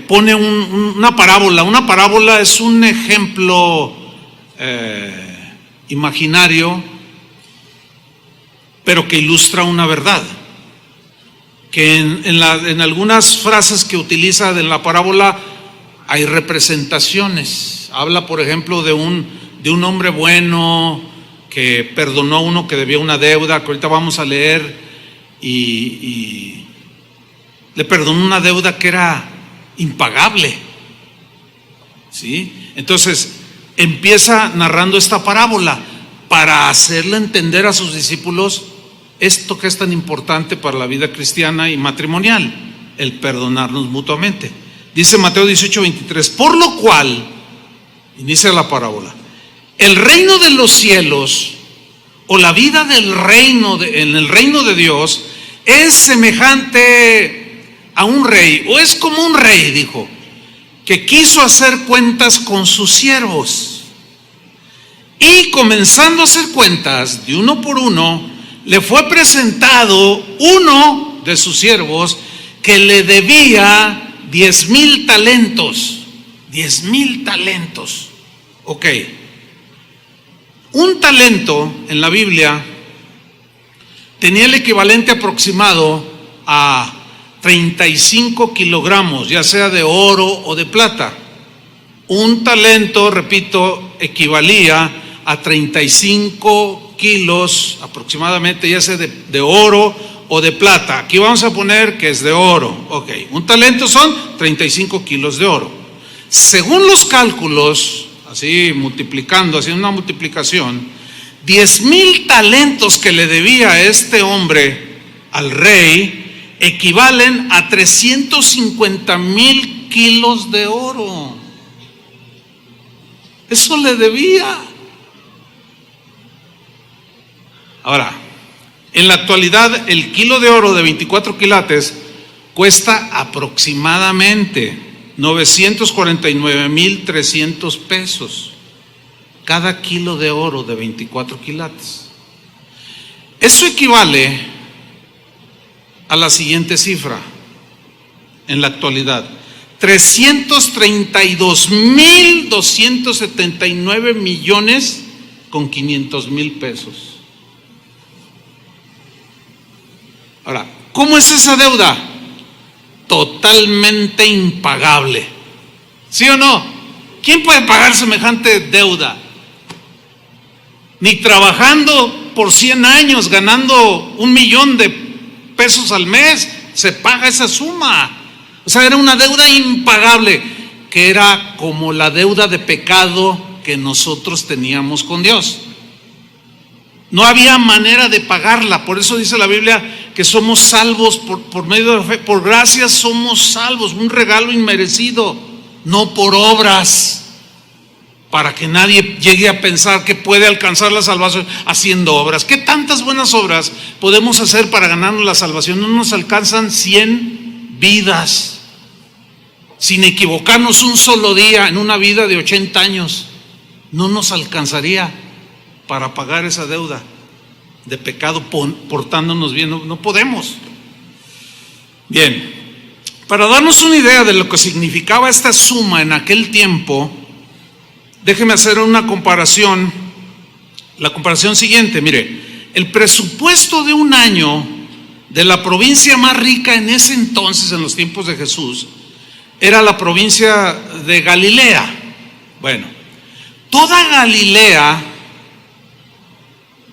pone una parábola. Una parábola es un ejemplo imaginario, pero que ilustra una verdad. Que en algunas frases que utiliza de la parábola hay representaciones. Habla, por ejemplo, de un hombre bueno que perdonó a uno que debía una deuda, que ahorita vamos a leer, y le perdonó una deuda que era impagable, ¿sí? Entonces empieza narrando esta parábola para hacerle entender a sus discípulos esto que es tan importante para la vida cristiana y matrimonial, el perdonarnos mutuamente. Dice Mateo 18:23, por lo cual, inicia la parábola, el reino de los cielos o la vida del reino en el reino de Dios es semejante a un rey, o es como un rey, dijo, que quiso hacer cuentas con sus siervos, y comenzando a hacer cuentas de uno por uno, le fue presentado uno de sus siervos que le debía 10,000 talentos. 10,000 talentos. Ok. Un talento en la Biblia tenía el equivalente aproximado a 35 kilogramos, ya sea de oro o de plata. Un talento, repito, equivalía a 35 kilos aproximadamente, ya sea de oro o de plata. Aquí vamos a poner que es de oro. Ok, un talento son 35 kilos de oro. Según los cálculos, así multiplicando, haciendo una multiplicación, 10,000 talentos que le debía este hombre al rey equivalen a 350,000 kilos de oro. Eso le debía. Ahora, en la actualidad el kilo de oro de 24 quilates cuesta aproximadamente 949,300 pesos. Cada kilo de oro de 24 quilates. Eso equivale a la siguiente cifra en la actualidad: 332,279 millones con 500,000 pesos. Ahora, ¿cómo es esa deuda? Totalmente impagable, ¿sí o no? ¿Quién puede pagar semejante deuda? Ni trabajando por 100 años, ganando 1,000,000 de pesos al mes, se paga esa suma. O sea, era una deuda impagable, que era como la deuda de pecado que nosotros teníamos con Dios. No había manera de pagarla. Por eso dice la Biblia que somos salvos por medio de la fe. Por gracia somos salvos, un regalo inmerecido, no por obras, para que nadie llegue a pensar que puede alcanzar la salvación haciendo obras. ¿Qué tantas buenas obras podemos hacer para ganarnos la salvación? No nos alcanzan 100 vidas, sin equivocarnos un solo día en una vida de 80 años. No nos alcanzaría para pagar esa deuda de pecado portándonos bien. No podemos. Bien, para darnos una idea de lo que significaba esta suma en aquel tiempo, déjeme hacer una comparación. La comparación siguiente, mire, el presupuesto de un año de la provincia más rica en ese entonces, en los tiempos de Jesús, era la provincia de Galilea. Bueno, toda Galilea,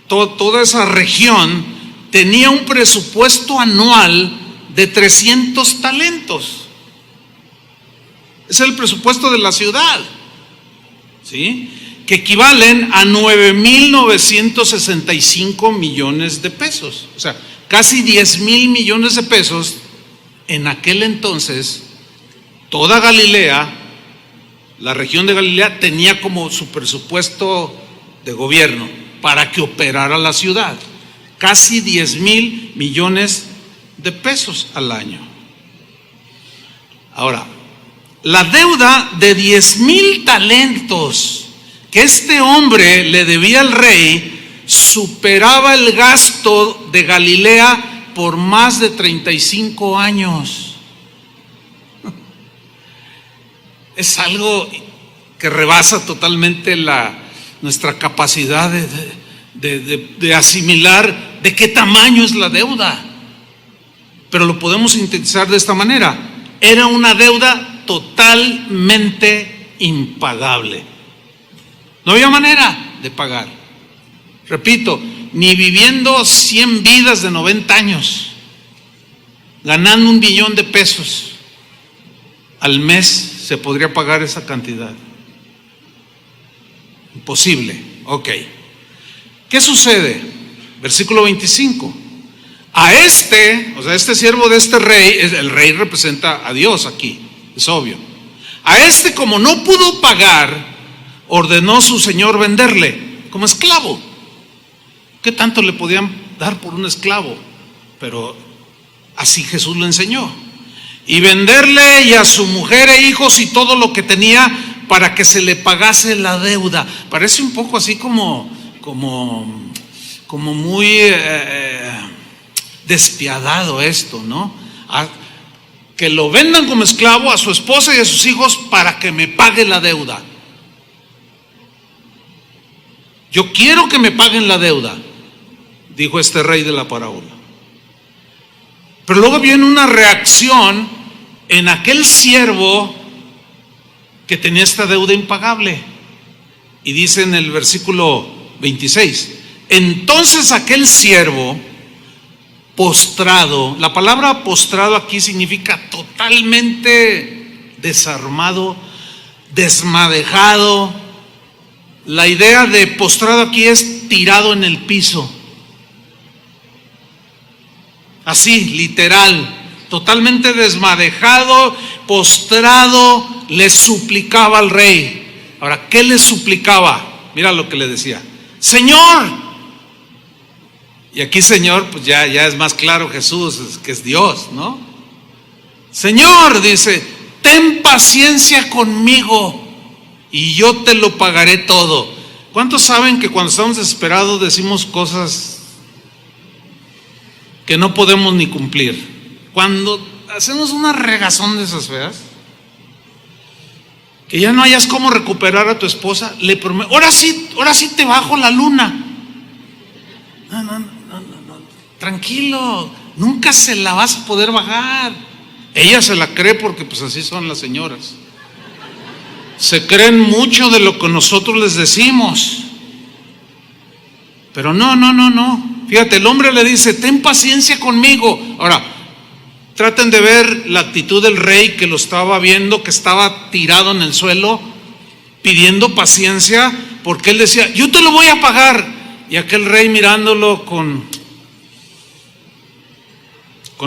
toda esa región tenía un presupuesto anual de 300 talentos. Es el presupuesto de la ciudad, ¿sí? Que equivalen a 9,965 millones de pesos. O sea, casi 10,000 millones de pesos. En aquel entonces, toda Galilea, la región de Galilea, tenía como su presupuesto de gobierno para que operara la ciudad. Casi 10,000 millones de pesos al año. Ahora, la deuda de 10,000 talentos que este hombre le debía al rey superaba el gasto de Galilea por más de 35 años. Es algo que rebasa totalmente nuestra capacidad de asimilar de qué tamaño es la deuda. Pero lo podemos sintetizar de esta manera: era una deuda totalmente impagable. No había manera de pagar. Repito, ni viviendo 100 vidas de 90 años, ganando 1,000,000 de pesos al mes, se podría pagar esa cantidad. Imposible. Ok. ¿Qué sucede? Versículo 25. A o sea, este siervo de este rey, el rey representa a Dios aquí, es obvio. A como no pudo pagar, ordenó su señor venderle como esclavo. ¿Qué tanto le podían dar por un esclavo? Pero así Jesús lo enseñó. Y venderle y a su mujer e hijos y todo lo que tenía para que se le pagase la deuda. Parece un poco así como muy despiadado esto, ¿no? Que lo vendan como esclavo a su esposa y a sus hijos para que me pague la deuda. Yo quiero que me paguen la deuda, dijo este rey de la parábola. Pero luego viene una reacción en aquel siervo que tenía esta deuda impagable. Y dice en el versículo 26, entonces aquel siervo postrado, la palabra postrado aquí significa totalmente desarmado, desmadejado. La idea de postrado aquí es tirado en el piso. Así, literal, totalmente desmadejado, postrado, le suplicaba al rey. Ahora, ¿qué le suplicaba? Mira lo que le decía: Señor. Y aquí Señor, pues ya es más claro Jesús, que es Dios, ¿no? Señor, dice, ten paciencia conmigo y yo te lo pagaré todo. ¿Cuántos saben que cuando estamos desesperados decimos cosas que no podemos ni cumplir? Cuando hacemos una regazón de esas feas, que ya no hayas cómo recuperar a tu esposa, le prometo, ahora sí te bajo la luna. No, tranquilo, nunca se la vas a poder bajar. Ella se la cree porque pues así son las señoras. Se creen mucho de lo que nosotros les decimos. Pero no. Fíjate, el hombre le dice, ten paciencia conmigo. Ahora, traten de ver la actitud del rey que lo estaba viendo, que estaba tirado en el suelo, pidiendo paciencia, porque él decía, yo te lo voy a pagar. Y aquel rey mirándolo con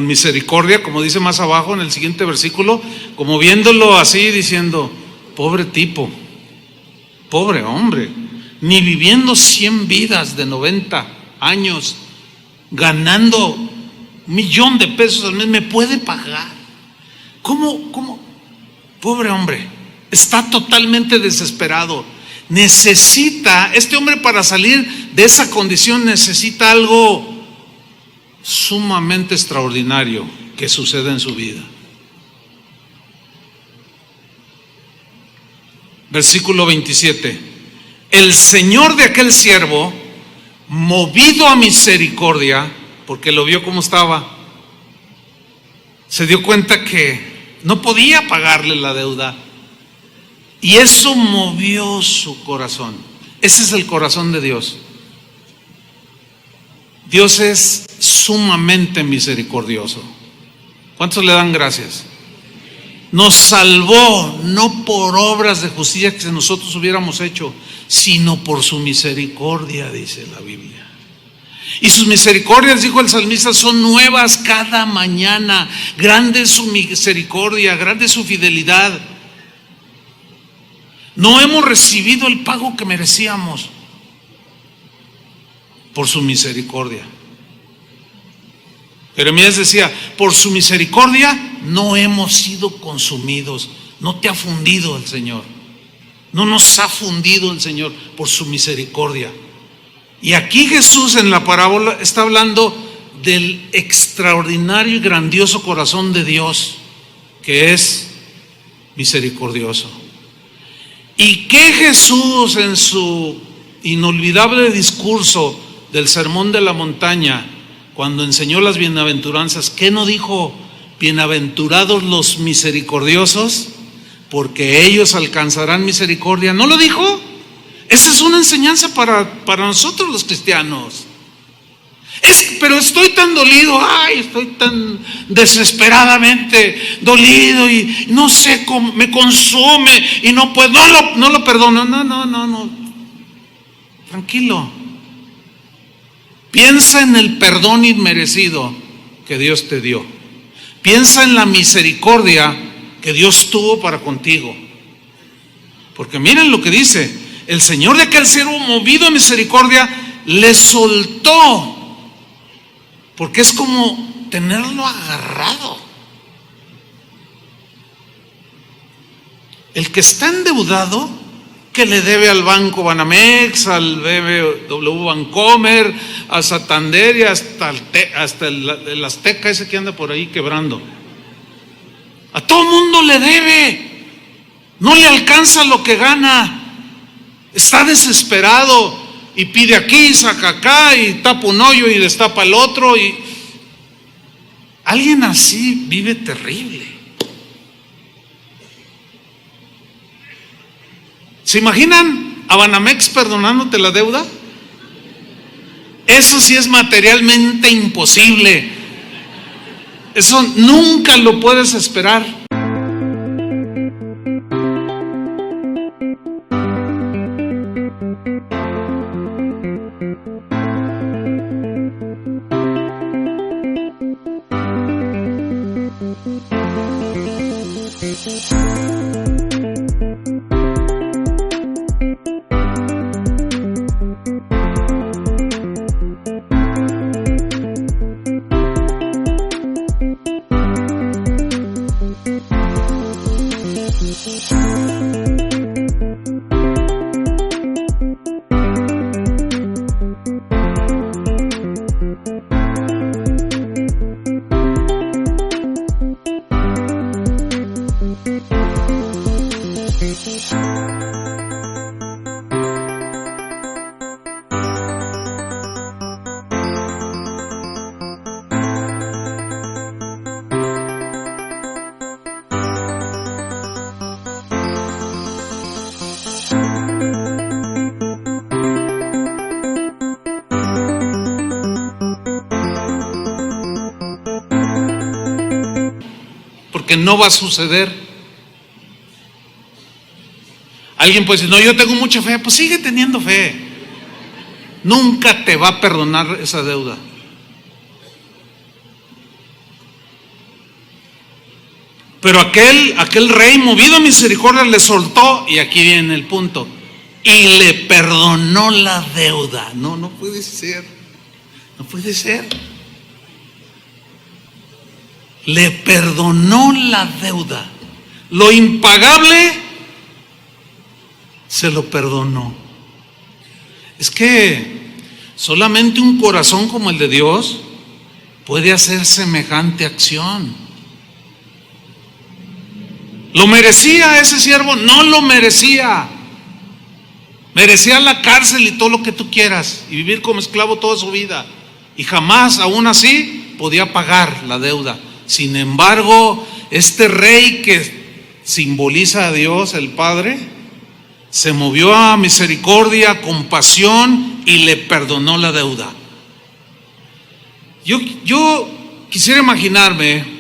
misericordia, como dice más abajo en el siguiente versículo, como viéndolo así, diciendo, pobre tipo, pobre hombre, ni viviendo 100 vidas de 90 años, ganando 1,000,000 de pesos al mes, me puede pagar. ¿Cómo? Pobre hombre, está totalmente desesperado. Este hombre para salir de esa condición necesita algo sumamente extraordinario que suceda en su vida. Versículo 27. El señor de aquel siervo, movido a misericordia, porque lo vio como estaba, se dio cuenta que no podía pagarle la deuda, y eso movió su corazón. Ese es el corazón de Dios. Dios es sumamente misericordioso. ¿Cuántos le dan gracias? Nos salvó no por obras de justicia que nosotros hubiéramos hecho, sino por su misericordia, dice la Biblia. Y sus misericordias, dijo el salmista, son nuevas cada mañana. Grande es su misericordia, grande es su fidelidad. No hemos recibido el pago que merecíamos por su misericordia. Jeremías decía, por su misericordia no hemos sido consumidos. No te ha fundido el Señor. No nos ha fundido el Señor por su misericordia. Y aquí Jesús en la parábola está hablando del extraordinario y grandioso corazón de Dios, que es misericordioso. Y que Jesús en su inolvidable discurso del Sermón de la Montaña, cuando enseñó las bienaventuranzas, ¿qué no dijo? Bienaventurados los misericordiosos, porque ellos alcanzarán misericordia. ¿No lo dijo? Esa es una enseñanza para nosotros los cristianos. Pero estoy tan dolido, estoy tan desesperadamente dolido y no sé cómo, me consume y no puedo, no lo perdono. No. Tranquilo. Piensa en el perdón inmerecido que Dios te dio. Piensa en la misericordia que Dios tuvo para contigo. Porque miren lo que dice: el Señor de aquel siervo, movido a misericordia, le soltó. Porque es como tenerlo agarrado. El que está endeudado, que le debe al Banco Banamex, al BBW Bancomer, a Santander y hasta el Azteca ese que anda por ahí quebrando. A todo mundo le debe. No le alcanza lo que gana. Está desesperado. Y pide aquí, saca acá, y tapa un hoyo y destapa el otro. Y alguien así vive terrible. ¿Se imaginan a Banamex perdonándote la deuda? Eso sí es materialmente imposible. Eso nunca lo puedes esperar. porque no va a suceder. Alguien puede decir, no, yo tengo mucha fe. Pues sigue teniendo fe. Nunca te va a perdonar esa deuda. Pero aquel rey, movido a misericordia, le soltó, y aquí viene el punto, y le perdonó la deuda. No puede ser. No puede ser. Le perdonó la deuda. Lo impagable se lo perdonó. Es que solamente un corazón como el de Dios puede hacer semejante acción. ¿Lo merecía ese siervo? No lo merecía. Merecía la cárcel y todo lo que tú quieras, y vivir como esclavo toda su vida, y jamás, aún así, podía pagar la deuda. Sin embargo, este rey que simboliza a Dios, el Padre, se movió a misericordia, compasión, y le perdonó la deuda. Yo quisiera imaginarme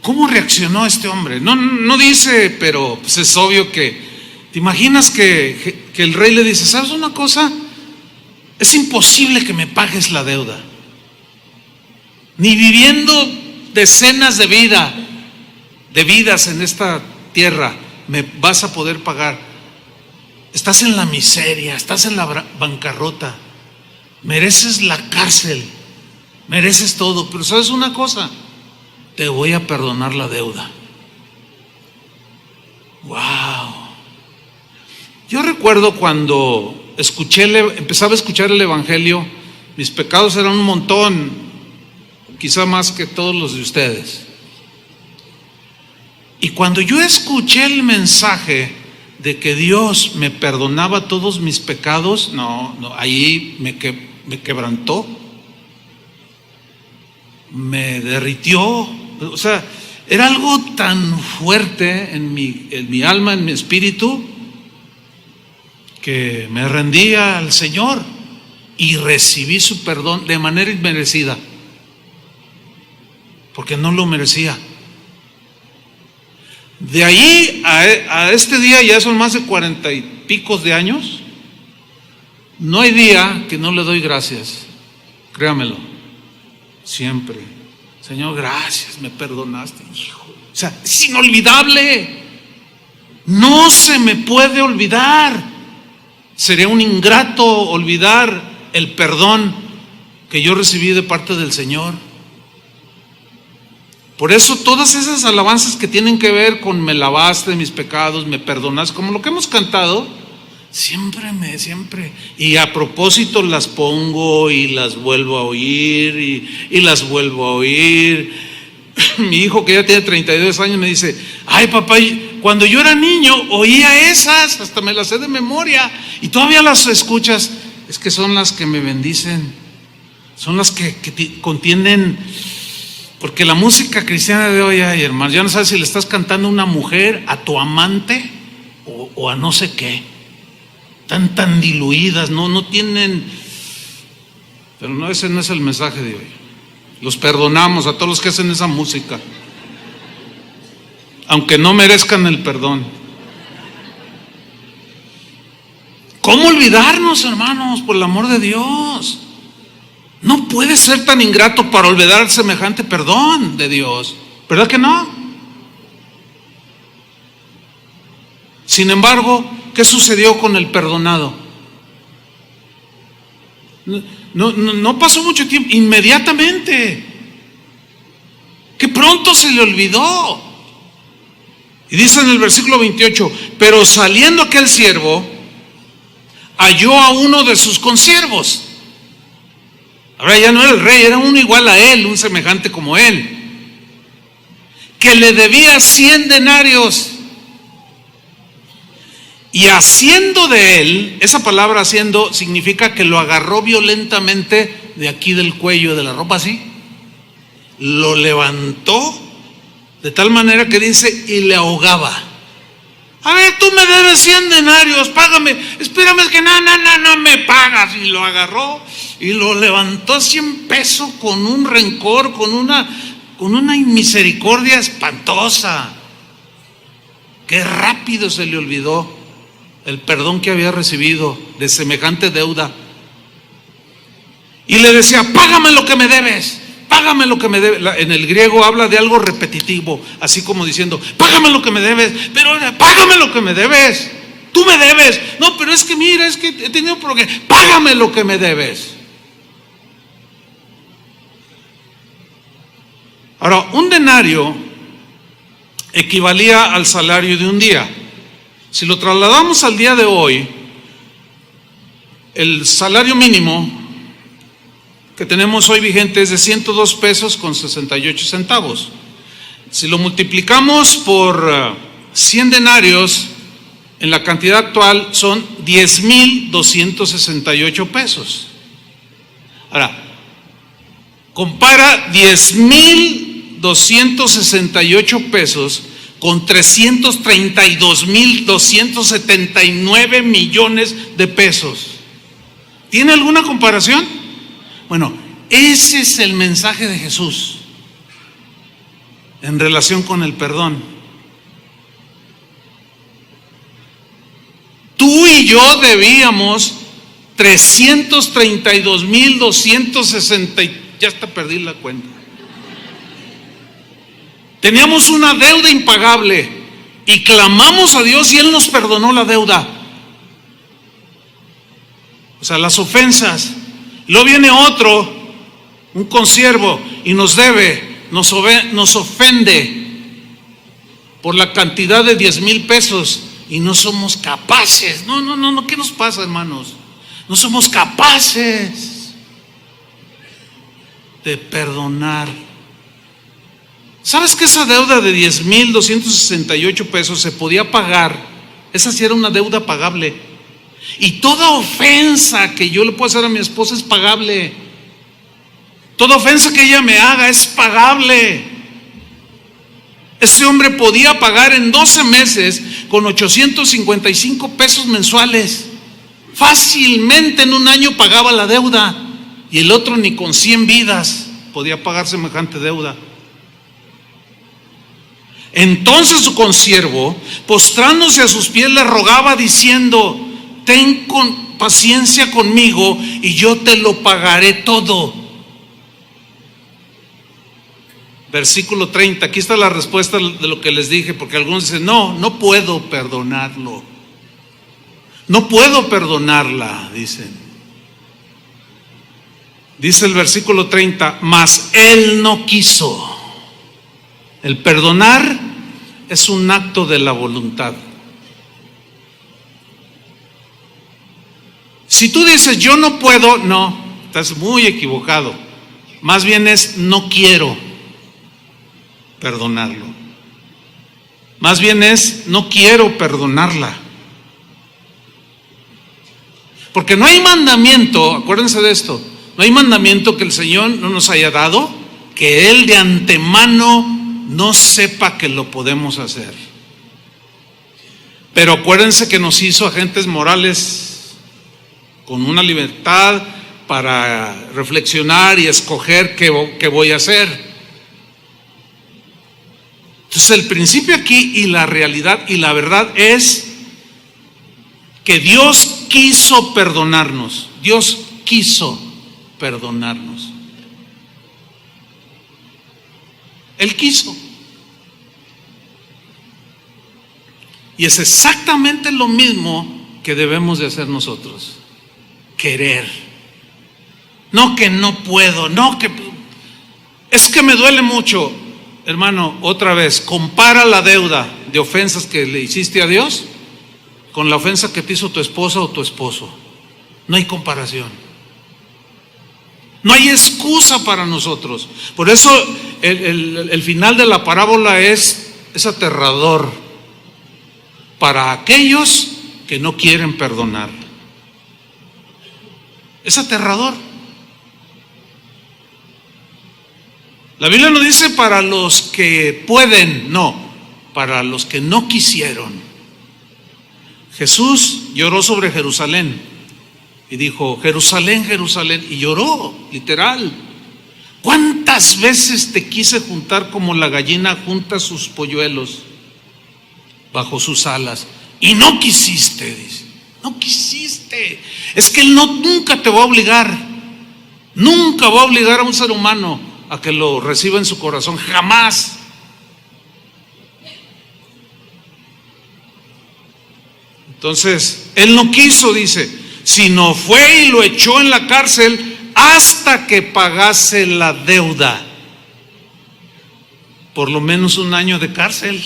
¿cómo reaccionó este hombre? No dice, pero pues es obvio que te imaginas que el rey le dice, ¿sabes una cosa? Es imposible que me pagues la deuda. Ni viviendo decenas de vidas en esta tierra me vas a poder pagar. Estás en la miseria, estás en la bancarrota, mereces la cárcel, mereces todo, pero ¿sabes una cosa? Te voy a perdonar la deuda. Wow. Yo recuerdo cuando empezaba a escuchar el Evangelio, mis pecados eran un montón, quizá más que todos los de ustedes. Y cuando yo escuché el mensaje de que Dios me perdonaba todos mis pecados, ahí me quebrantó, me derritió. O sea, era algo tan fuerte en mi alma, en mi espíritu, que me rendía al Señor y recibí su perdón de manera inmerecida, porque no lo merecía. De ahí a este día, ya son más de 40 y pico de años, no hay día que no le doy gracias, créamelo, siempre. Señor, gracias, me perdonaste, hijo. O sea, es inolvidable. No se me puede olvidar. Sería un ingrato olvidar el perdón que yo recibí de parte del Señor. Por eso todas esas alabanzas que tienen que ver con me lavaste de mis pecados, me perdonaste, como lo que hemos cantado, siempre. Y a propósito las pongo y las vuelvo a oír y las vuelvo a oír. Mi hijo, que ya tiene 32 años, me dice, ay papá, cuando yo era niño oía esas, hasta me las sé de memoria, y todavía las escuchas. Es que son las que me bendicen, son las que contienen, porque la música cristiana de hoy, ay hermano, ya no sabes si le estás cantando a una mujer, a tu amante o a no sé qué. Tan diluidas, no tienen. Pero no, ese no es el mensaje de hoy. Los perdonamos a todos los que hacen esa música, aunque no merezcan el perdón. ¿Cómo olvidarnos, hermanos, por el amor de Dios? No puede ser tan ingrato para olvidar semejante perdón de Dios, ¿verdad que no? Sin embargo, ¿qué sucedió con el perdonado? No pasó mucho tiempo, inmediatamente, que pronto se le olvidó. Y dice en el versículo 28, pero saliendo aquel siervo, halló a uno de sus consiervos. Ahora ya no era el rey, era uno igual a él, un semejante como él, que le debía 100 denarios. Y haciendo de él, esa palabra haciendo significa que lo agarró violentamente de aquí del cuello de la ropa, así, lo levantó de tal manera que dice, y le ahogaba. A ver, tú me debes 100 denarios, págame. Espérame, es que no me pagas. Y lo agarró y lo levantó 100 pesos con un rencor, con con una misericordia espantosa. Qué rápido se le olvidó el perdón que había recibido de semejante deuda. Y le decía, págame lo que me debes, págame lo que me debes. En el griego habla de algo repetitivo, así como diciendo, págame lo que me debes, pero págame lo que me debes. Tú me debes. No, pero es que mira, es que he tenido problemas. Págame lo que me debes. Ahora, un denario equivalía al salario de un día. Si lo trasladamos al día de hoy, el salario mínimo que tenemos hoy vigente es de 102 pesos con 68 centavos. Si lo multiplicamos por 100 denarios, en la cantidad actual son 10,268 pesos. Ahora, compara 10,268 pesos con 332,279 millones de pesos. ¿Tiene alguna comparación? Bueno, ese es el mensaje de Jesús en relación con el perdón. Tú y yo debíamos 332,260, ya hasta perdí la cuenta. Teníamos una deuda impagable y clamamos a Dios y Él nos perdonó la deuda. O sea, las ofensas. Luego viene otro, un consiervo, y nos debe, nos ofende por la cantidad de 10,000 pesos y no somos capaces. No, ¿qué nos pasa, hermanos? No somos capaces de perdonar. ¿Sabes que esa deuda de 10,268 pesos se podía pagar? Esa sí era una deuda pagable. Y toda ofensa que yo le puedo hacer a mi esposa es pagable. Toda ofensa que ella me haga es pagable. Ese hombre podía pagar en 12 meses con 855 pesos mensuales. Fácilmente en un año pagaba la deuda. Y el otro ni con 100 vidas podía pagar semejante deuda. Entonces su consiervo, postrándose a sus pies, le rogaba diciendo: ten paciencia conmigo y yo te lo pagaré todo. Versículo 30, aquí está la respuesta de lo que les dije, porque algunos dicen, no puedo perdonarlo. No puedo perdonarla, dicen. Dice el versículo 30, mas él no quiso. El perdonar es un acto de la voluntad. Si tú dices, yo no puedo, no, estás muy equivocado. Más bien es, no quiero perdonarlo. Más bien es, no quiero perdonarla. Porque no hay mandamiento, acuérdense de esto, no hay mandamiento que el Señor no nos haya dado, que Él de antemano no sepa que lo podemos hacer. Pero acuérdense que nos hizo agentes morales con una libertad para reflexionar y escoger qué voy a hacer. Entonces el principio aquí y la realidad y la verdad es que Dios quiso perdonarnos. Dios quiso perdonarnos. Él quiso. Y es exactamente lo mismo que debemos de hacer nosotros. Querer. No que no puedo, no que es que me duele mucho. Hermano, otra vez, compara la deuda de ofensas que le hiciste a Dios con la ofensa que te hizo tu esposa o tu esposo. No hay comparación. No hay excusa para nosotros. Por eso el final de la parábola es aterrador para aquellos que no quieren perdonar. Es aterrador. La Biblia no dice para los que pueden, no, para los que no quisieron. Jesús lloró sobre Jerusalén y dijo, Jerusalén, Jerusalén, y lloró, literal, ¿Cuántas veces te quise juntar como la gallina junta sus polluelos bajo sus alas? Y no quisiste, dice. No quisiste. Es que Él nunca te va a obligar. Nunca va a obligar a un ser humano a que lo reciba en su corazón. Jamás. Entonces, Él no quiso, dice, sino fue y lo echó en la cárcel hasta que pagase la deuda. Por lo menos 1 año de cárcel.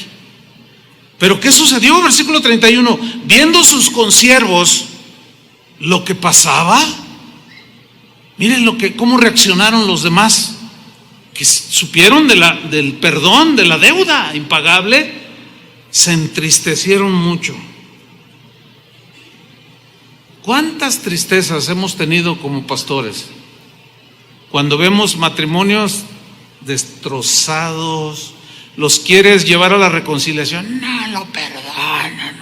Pero ¿qué sucedió? Versículo 31. Viendo sus consiervos lo que pasaba, miren cómo reaccionaron los demás, que supieron del perdón, de la deuda impagable, se entristecieron mucho. ¿Cuántas tristezas hemos tenido como pastores cuando vemos matrimonios destrozados? Los quieres llevar a la reconciliación, no lo perdonan.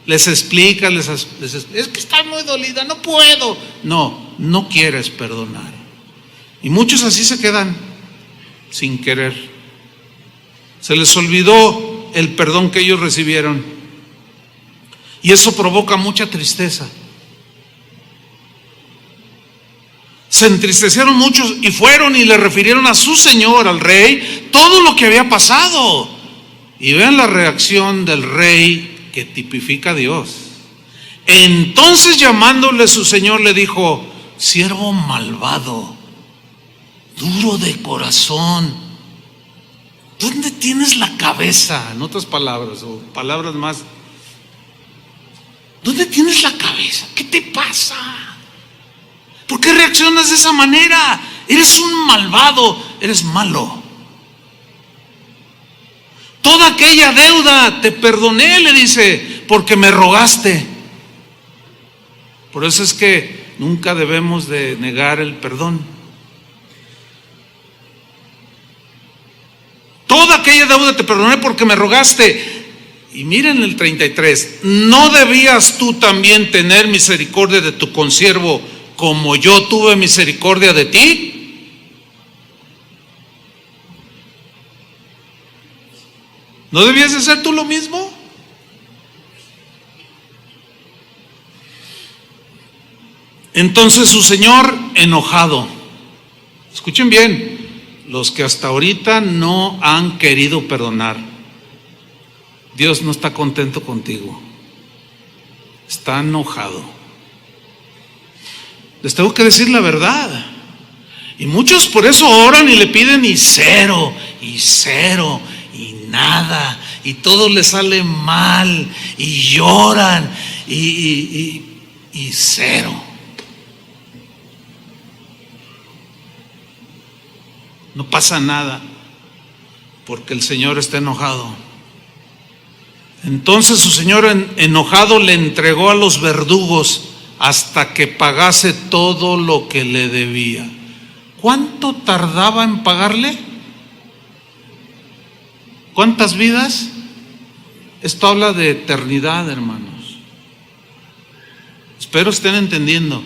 Les explicas, es que está muy dolida, no puedo. No quieres perdonar. Y muchos así se quedan sin querer. Se les olvidó el perdón que ellos recibieron. Y eso provoca mucha tristeza. Se entristecieron muchos y fueron y le refirieron a su señor, al rey, todo lo que había pasado. Y vean la reacción del rey que tipifica a Dios. Entonces, llamándole su señor, le dijo: siervo malvado, duro de corazón, ¿dónde tienes la cabeza? En otras palabras, o palabras más, ¿dónde tienes la cabeza? ¿Qué te pasa? ¿Por qué reaccionas de esa manera? Eres un malvado, eres malo. Toda aquella deuda te perdoné, le dice, porque me rogaste. Por eso es que nunca debemos de negar el perdón. Toda aquella deuda te perdoné porque me rogaste. Y miren el 33, ¿no debías tú también tener misericordia de tu consiervo como yo tuve misericordia de ti? ¿No debías de hacer tú lo mismo? Entonces su señor, enojado, escuchen bien, los que hasta ahorita no han querido perdonar, Dios no está contento contigo, está enojado. Les tengo que decir la verdad. Y muchos por eso oran y le piden y cero, y nada, y todo les sale mal, y lloran, y cero. No pasa nada, porque el Señor está enojado. Entonces su señor enojado le entregó a los verdugos hasta que pagase todo lo que le debía. ¿Cuánto tardaba en pagarle? ¿Cuántas vidas? Esto habla de eternidad, hermanos. Espero estén entendiendo.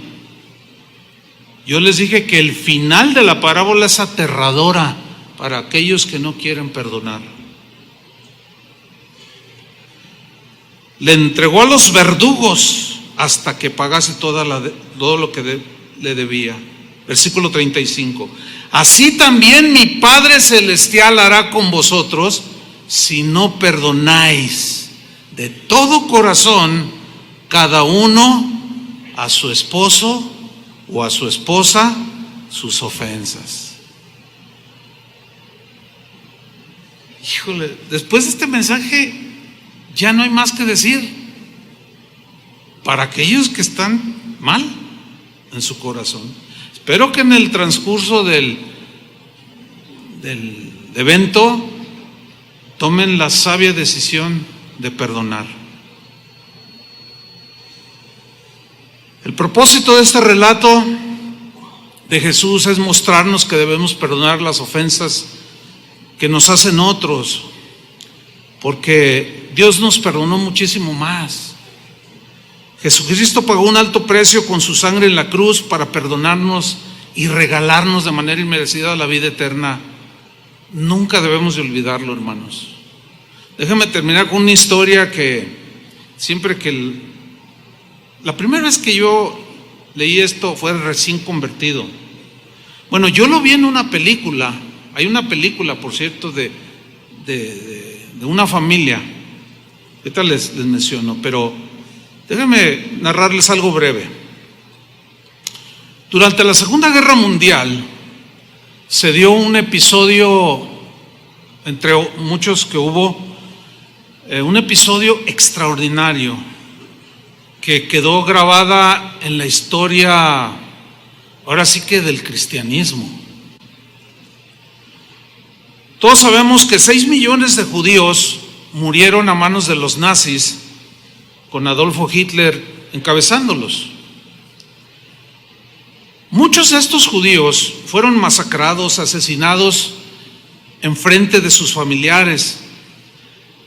Yo les dije que el final de la parábola es aterradora para aquellos que no quieren perdonar. Le entregó a los verdugos hasta que pagase todo lo que le debía. Versículo 35. Así también mi Padre Celestial hará con vosotros si no perdonáis de todo corazón cada uno a su esposo o a su esposa sus ofensas. Híjole, después de este mensaje ya no hay más que decir. Para aquellos que están mal en su corazón. Espero que en el transcurso del evento tomen la sabia decisión de perdonar. El propósito de este relato de Jesús es mostrarnos que debemos perdonar las ofensas que nos hacen otros, porque Dios nos perdonó muchísimo más. Jesucristo pagó un alto precio con su sangre en la cruz para perdonarnos y regalarnos de manera inmerecida la vida eterna, nunca debemos de olvidarlo, hermanos. Déjenme terminar con una historia que siempre que la primera vez que yo leí esto fue recién convertido. Bueno, yo lo vi en una película. Hay una película, por cierto, de una familia. Ahorita les menciono, pero déjenme narrarles algo breve. Durante la Segunda Guerra Mundial se dio un episodio, entre muchos que hubo, un episodio extraordinario que quedó grabada en la historia, ahora sí que del cristianismo. Todos sabemos que 6 millones de judíos murieron a manos de los nazis, con Adolfo Hitler encabezándolos. Muchos de estos judíos fueron masacrados, asesinados en frente de sus familiares.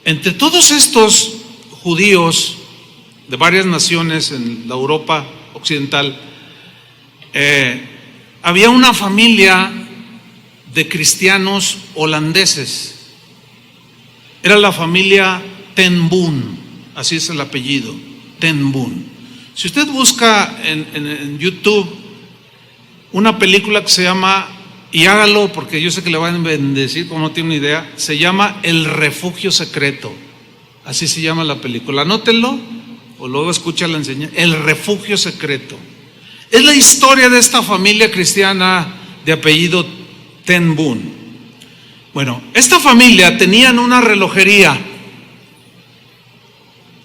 Entre todos estos judíos de varias naciones en la Europa occidental, había una familia de cristianos holandeses. Era la familia Ten Boom, así es el apellido, Ten Boom. Si usted busca en YouTube una película que se llama, y hágalo porque yo sé que le van a bendecir como no tiene una idea, se llama El Refugio Secreto, así se llama la película, anótenlo o luego escucha la enseñanza. El Refugio Secreto es la historia de esta familia cristiana de apellido Ten Boom. Bueno, esta familia tenían una relojería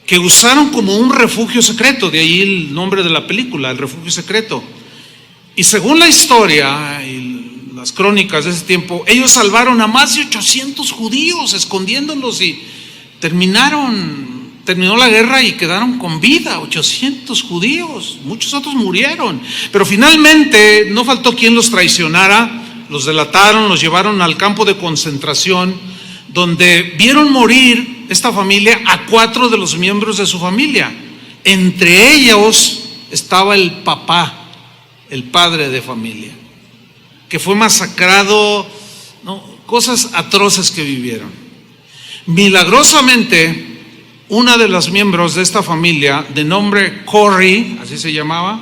que usaron como un refugio secreto, de ahí el nombre de la película, El Refugio Secreto. Y según la historia y las crónicas de ese tiempo, ellos salvaron a más de 800 judíos escondiéndolos y terminó la guerra y quedaron con vida 800 judíos, muchos otros murieron, pero finalmente no faltó quien los traicionara, los delataron, los llevaron al campo de concentración, donde vieron morir esta familia a 4 de los miembros de su familia. Entre ellos estaba el papá, el padre de familia, que fue masacrado, ¿no? Cosas atroces que vivieron. Milagrosamente, una de las miembros de esta familia, de nombre Corrie, así se llamaba,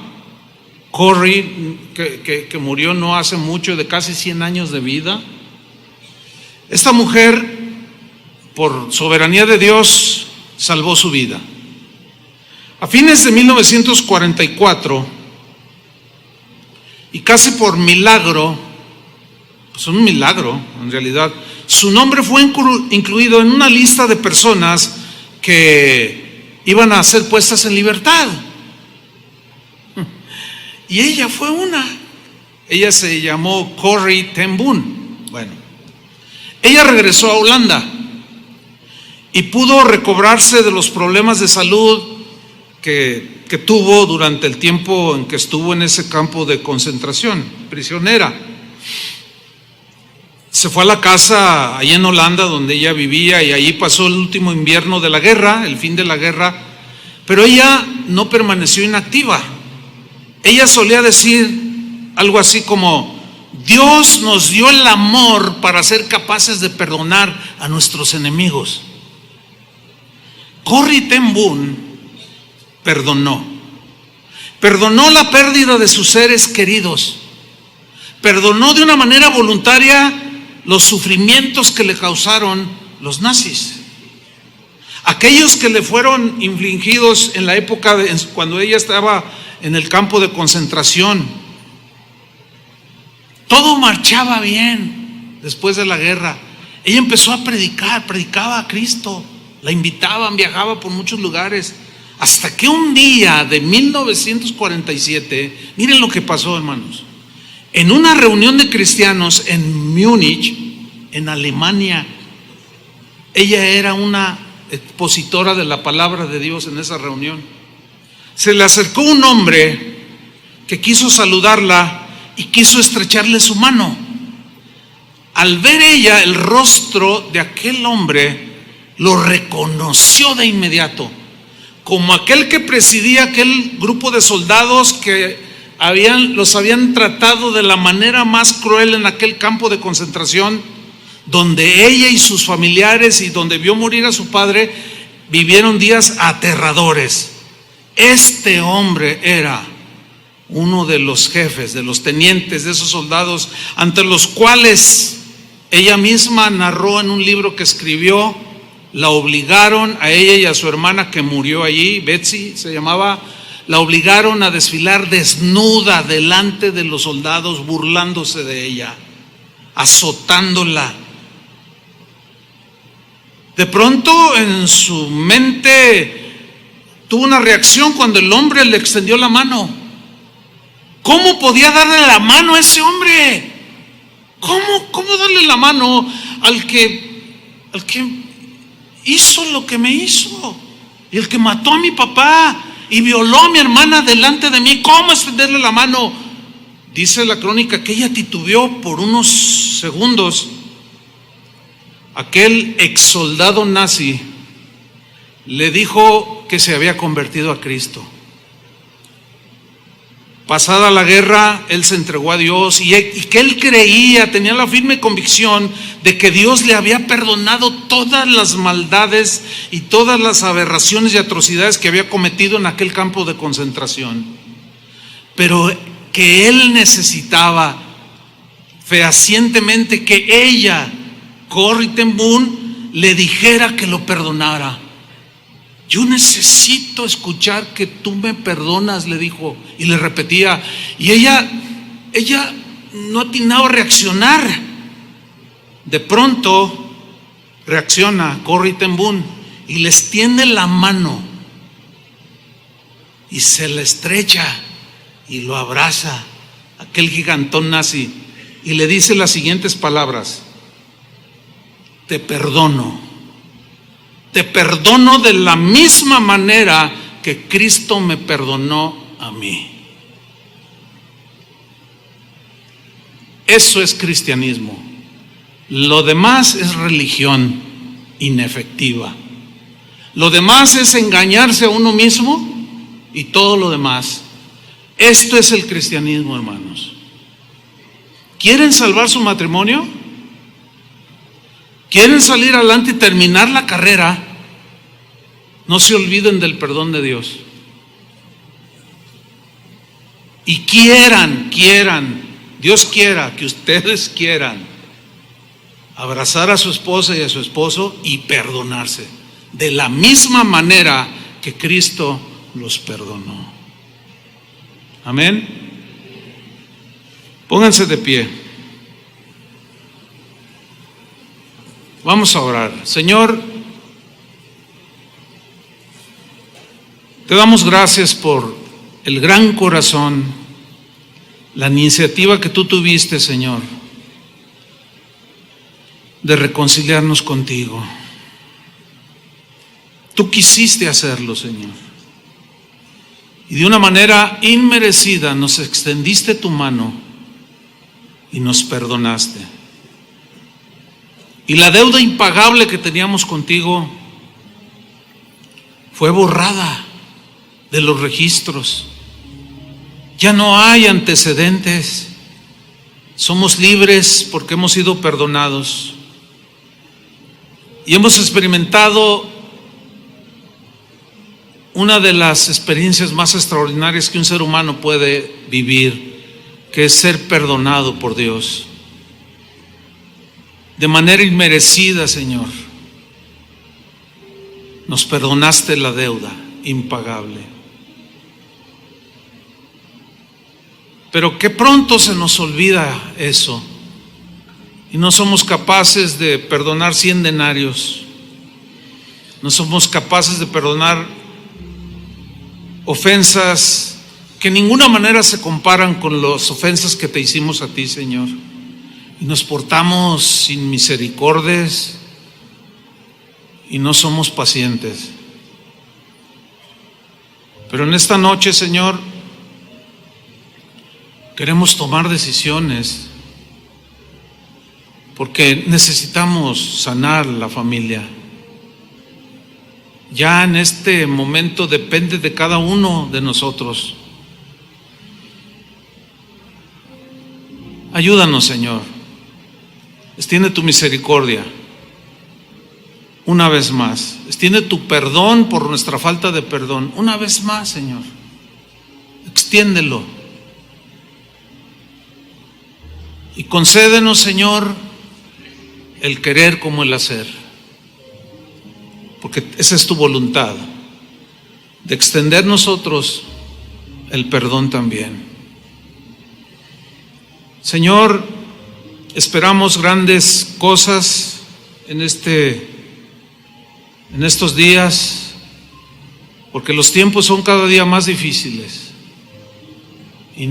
Corrie, que murió no hace mucho, de casi 100 años de vida. Esta mujer, por soberanía de Dios, salvó su vida. A fines de 1944, y casi por milagro, pues un milagro en realidad, su nombre fue incluido en una lista de personas que iban a ser puestas en libertad. Y ella fue una. Ella se llamó Corrie Ten Boom. Bueno, ella regresó a Holanda y pudo recobrarse de los problemas de salud que tuvo durante el tiempo en que estuvo en ese campo de concentración, prisionera. Se fue a la casa allá en Holanda donde ella vivía y allí pasó el último invierno de la guerra, el fin de la guerra, pero ella no permaneció inactiva. Ella solía decir algo así como: Dios nos dio el amor para ser capaces de perdonar a nuestros enemigos. Corrie Ten Boom perdonó la pérdida de sus seres queridos, perdonó de una manera voluntaria los sufrimientos que le causaron los nazis, aquellos que le fueron infligidos en la época cuando ella estaba en el campo de concentración. Todo marchaba bien después de la guerra. Ella empezó a predicaba a Cristo, la invitaban, viajaba por muchos lugares, hasta que un día de 1947, miren lo que pasó, hermanos, en una reunión de cristianos en Múnich, en Alemania. Ella era una expositora de la palabra de Dios en esa reunión. Se le acercó un hombre que quiso saludarla y quiso estrecharle su mano. Al ver ella el rostro de aquel hombre, lo reconoció de inmediato como aquel que presidía aquel grupo de soldados que los habían tratado de la manera más cruel en aquel campo de concentración, donde ella y sus familiares y donde vio morir a su padre, vivieron días aterradores. Este hombre era uno de los jefes, de los tenientes, de esos soldados ante los cuales ella misma narró en un libro que escribió. La obligaron a ella y a su hermana, que murió allí, Betsy se llamaba, la obligaron a desfilar desnuda delante de los soldados, burlándose de ella, azotándola. De pronto en su mente tuvo una reacción cuando el hombre le extendió la mano. ¿Cómo podía darle la mano a ese hombre? ¿Cómo darle la mano al que hizo lo que me hizo? Y el que mató a mi papá y violó a mi hermana delante de mí. ¿Cómo extenderle la mano? Dice la crónica que ella titubeó por unos segundos. Aquel ex soldado nazi le dijo que se había convertido a Cristo. Pasada la guerra, él se entregó a Dios y que él creía, tenía la firme convicción de que Dios le había perdonado todas las maldades y todas las aberraciones y atrocidades que había cometido en aquel campo de concentración, pero que él necesitaba fehacientemente que ella, Corrie ten Boom, le dijera que lo perdonara. Yo necesito escuchar que tú me perdonas, le dijo, y le repetía. Y ella no atinaba a reaccionar. De pronto reacciona Corrie ten Boom y le extiende la mano y se le estrecha y lo abraza, aquel gigantón nazi, y le dice las siguientes palabras: te perdono. Te perdono de la misma manera que Cristo me perdonó a mí. Eso es cristianismo. Lo demás es religión inefectiva. Lo demás es engañarse a uno mismo y todo lo demás. Esto es el cristianismo, hermanos. ¿Quieren salvar su matrimonio? ¿Quieren salir adelante y terminar la carrera? No se olviden del perdón de Dios. Y quieran, Dios quiera que ustedes quieran abrazar a su esposa y a su esposo y perdonarse de la misma manera que Cristo los perdonó. Amén. Pónganse de pie. Vamos a orar. Señor, te damos gracias por el gran corazón, la iniciativa que tú tuviste, Señor, de reconciliarnos contigo. Tú quisiste hacerlo, Señor, y de una manera inmerecida nos extendiste tu mano y nos perdonaste. Y la deuda impagable que teníamos contigo fue borrada de los registros. Ya no hay antecedentes. Somos libres porque hemos sido perdonados. Y hemos experimentado una de las experiencias más extraordinarias que un ser humano puede vivir, que es ser perdonado por Dios. De manera inmerecida, Señor, nos perdonaste la deuda impagable. Pero qué pronto se nos olvida eso y no somos capaces de perdonar 100 denarios, no somos capaces de perdonar ofensas que en ninguna manera se comparan con las ofensas que te hicimos a ti, Señor. Y nos portamos sin misericordias y no somos pacientes. Pero en esta noche, Señor, queremos tomar decisiones porque necesitamos sanar la familia. Ya en este momento depende de cada uno de nosotros. Ayúdanos, Señor. Extiende tu misericordia una vez más. Extiende tu perdón por nuestra falta de perdón una vez más, Señor. Extiéndelo. Y concédenos, Señor, el querer como el hacer. Porque esa es tu voluntad, de extender nosotros el perdón también. Señor, esperamos grandes cosas en estos días, porque los tiempos son cada día más difíciles y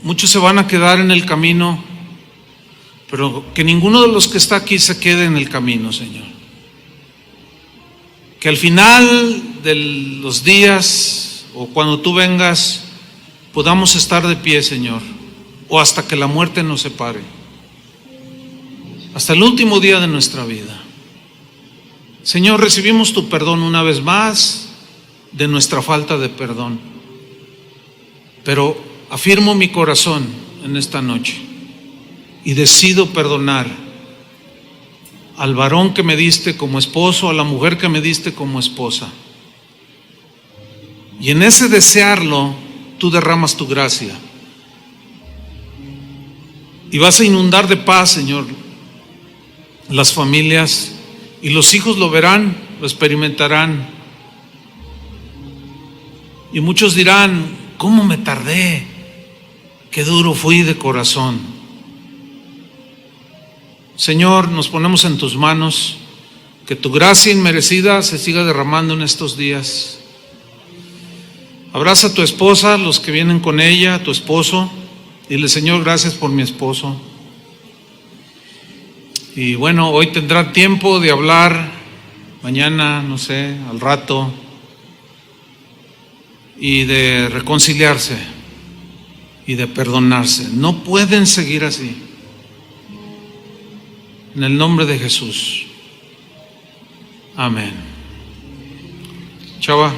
muchos se van a quedar en el camino, pero que ninguno de los que está aquí se quede en el camino, Señor. Que al final de los días o cuando tú vengas podamos estar de pie, Señor, o hasta que la muerte nos separe, hasta el último día de nuestra vida. Señor, recibimos tu perdón una vez más de nuestra falta de perdón, pero afirmo mi corazón en esta noche y decido perdonar al varón que me diste como esposo, a la mujer que me diste como esposa. Y en ese desearlo, tú derramas tu gracia y vas a inundar de paz, Señor, las familias, y los hijos lo verán, lo experimentarán. Y muchos dirán: ¿cómo me tardé? Qué duro fui de corazón. Señor, nos ponemos en tus manos, que tu gracia inmerecida se siga derramando en estos días. Abraza a tu esposa, los que vienen con ella, a tu esposo. Dile: Señor, gracias por mi esposo. Y bueno, hoy tendrá tiempo de hablar, mañana, no sé, al rato, y de reconciliarse y de perdonarse. No pueden seguir así. En el nombre de Jesús. Amén. Chava.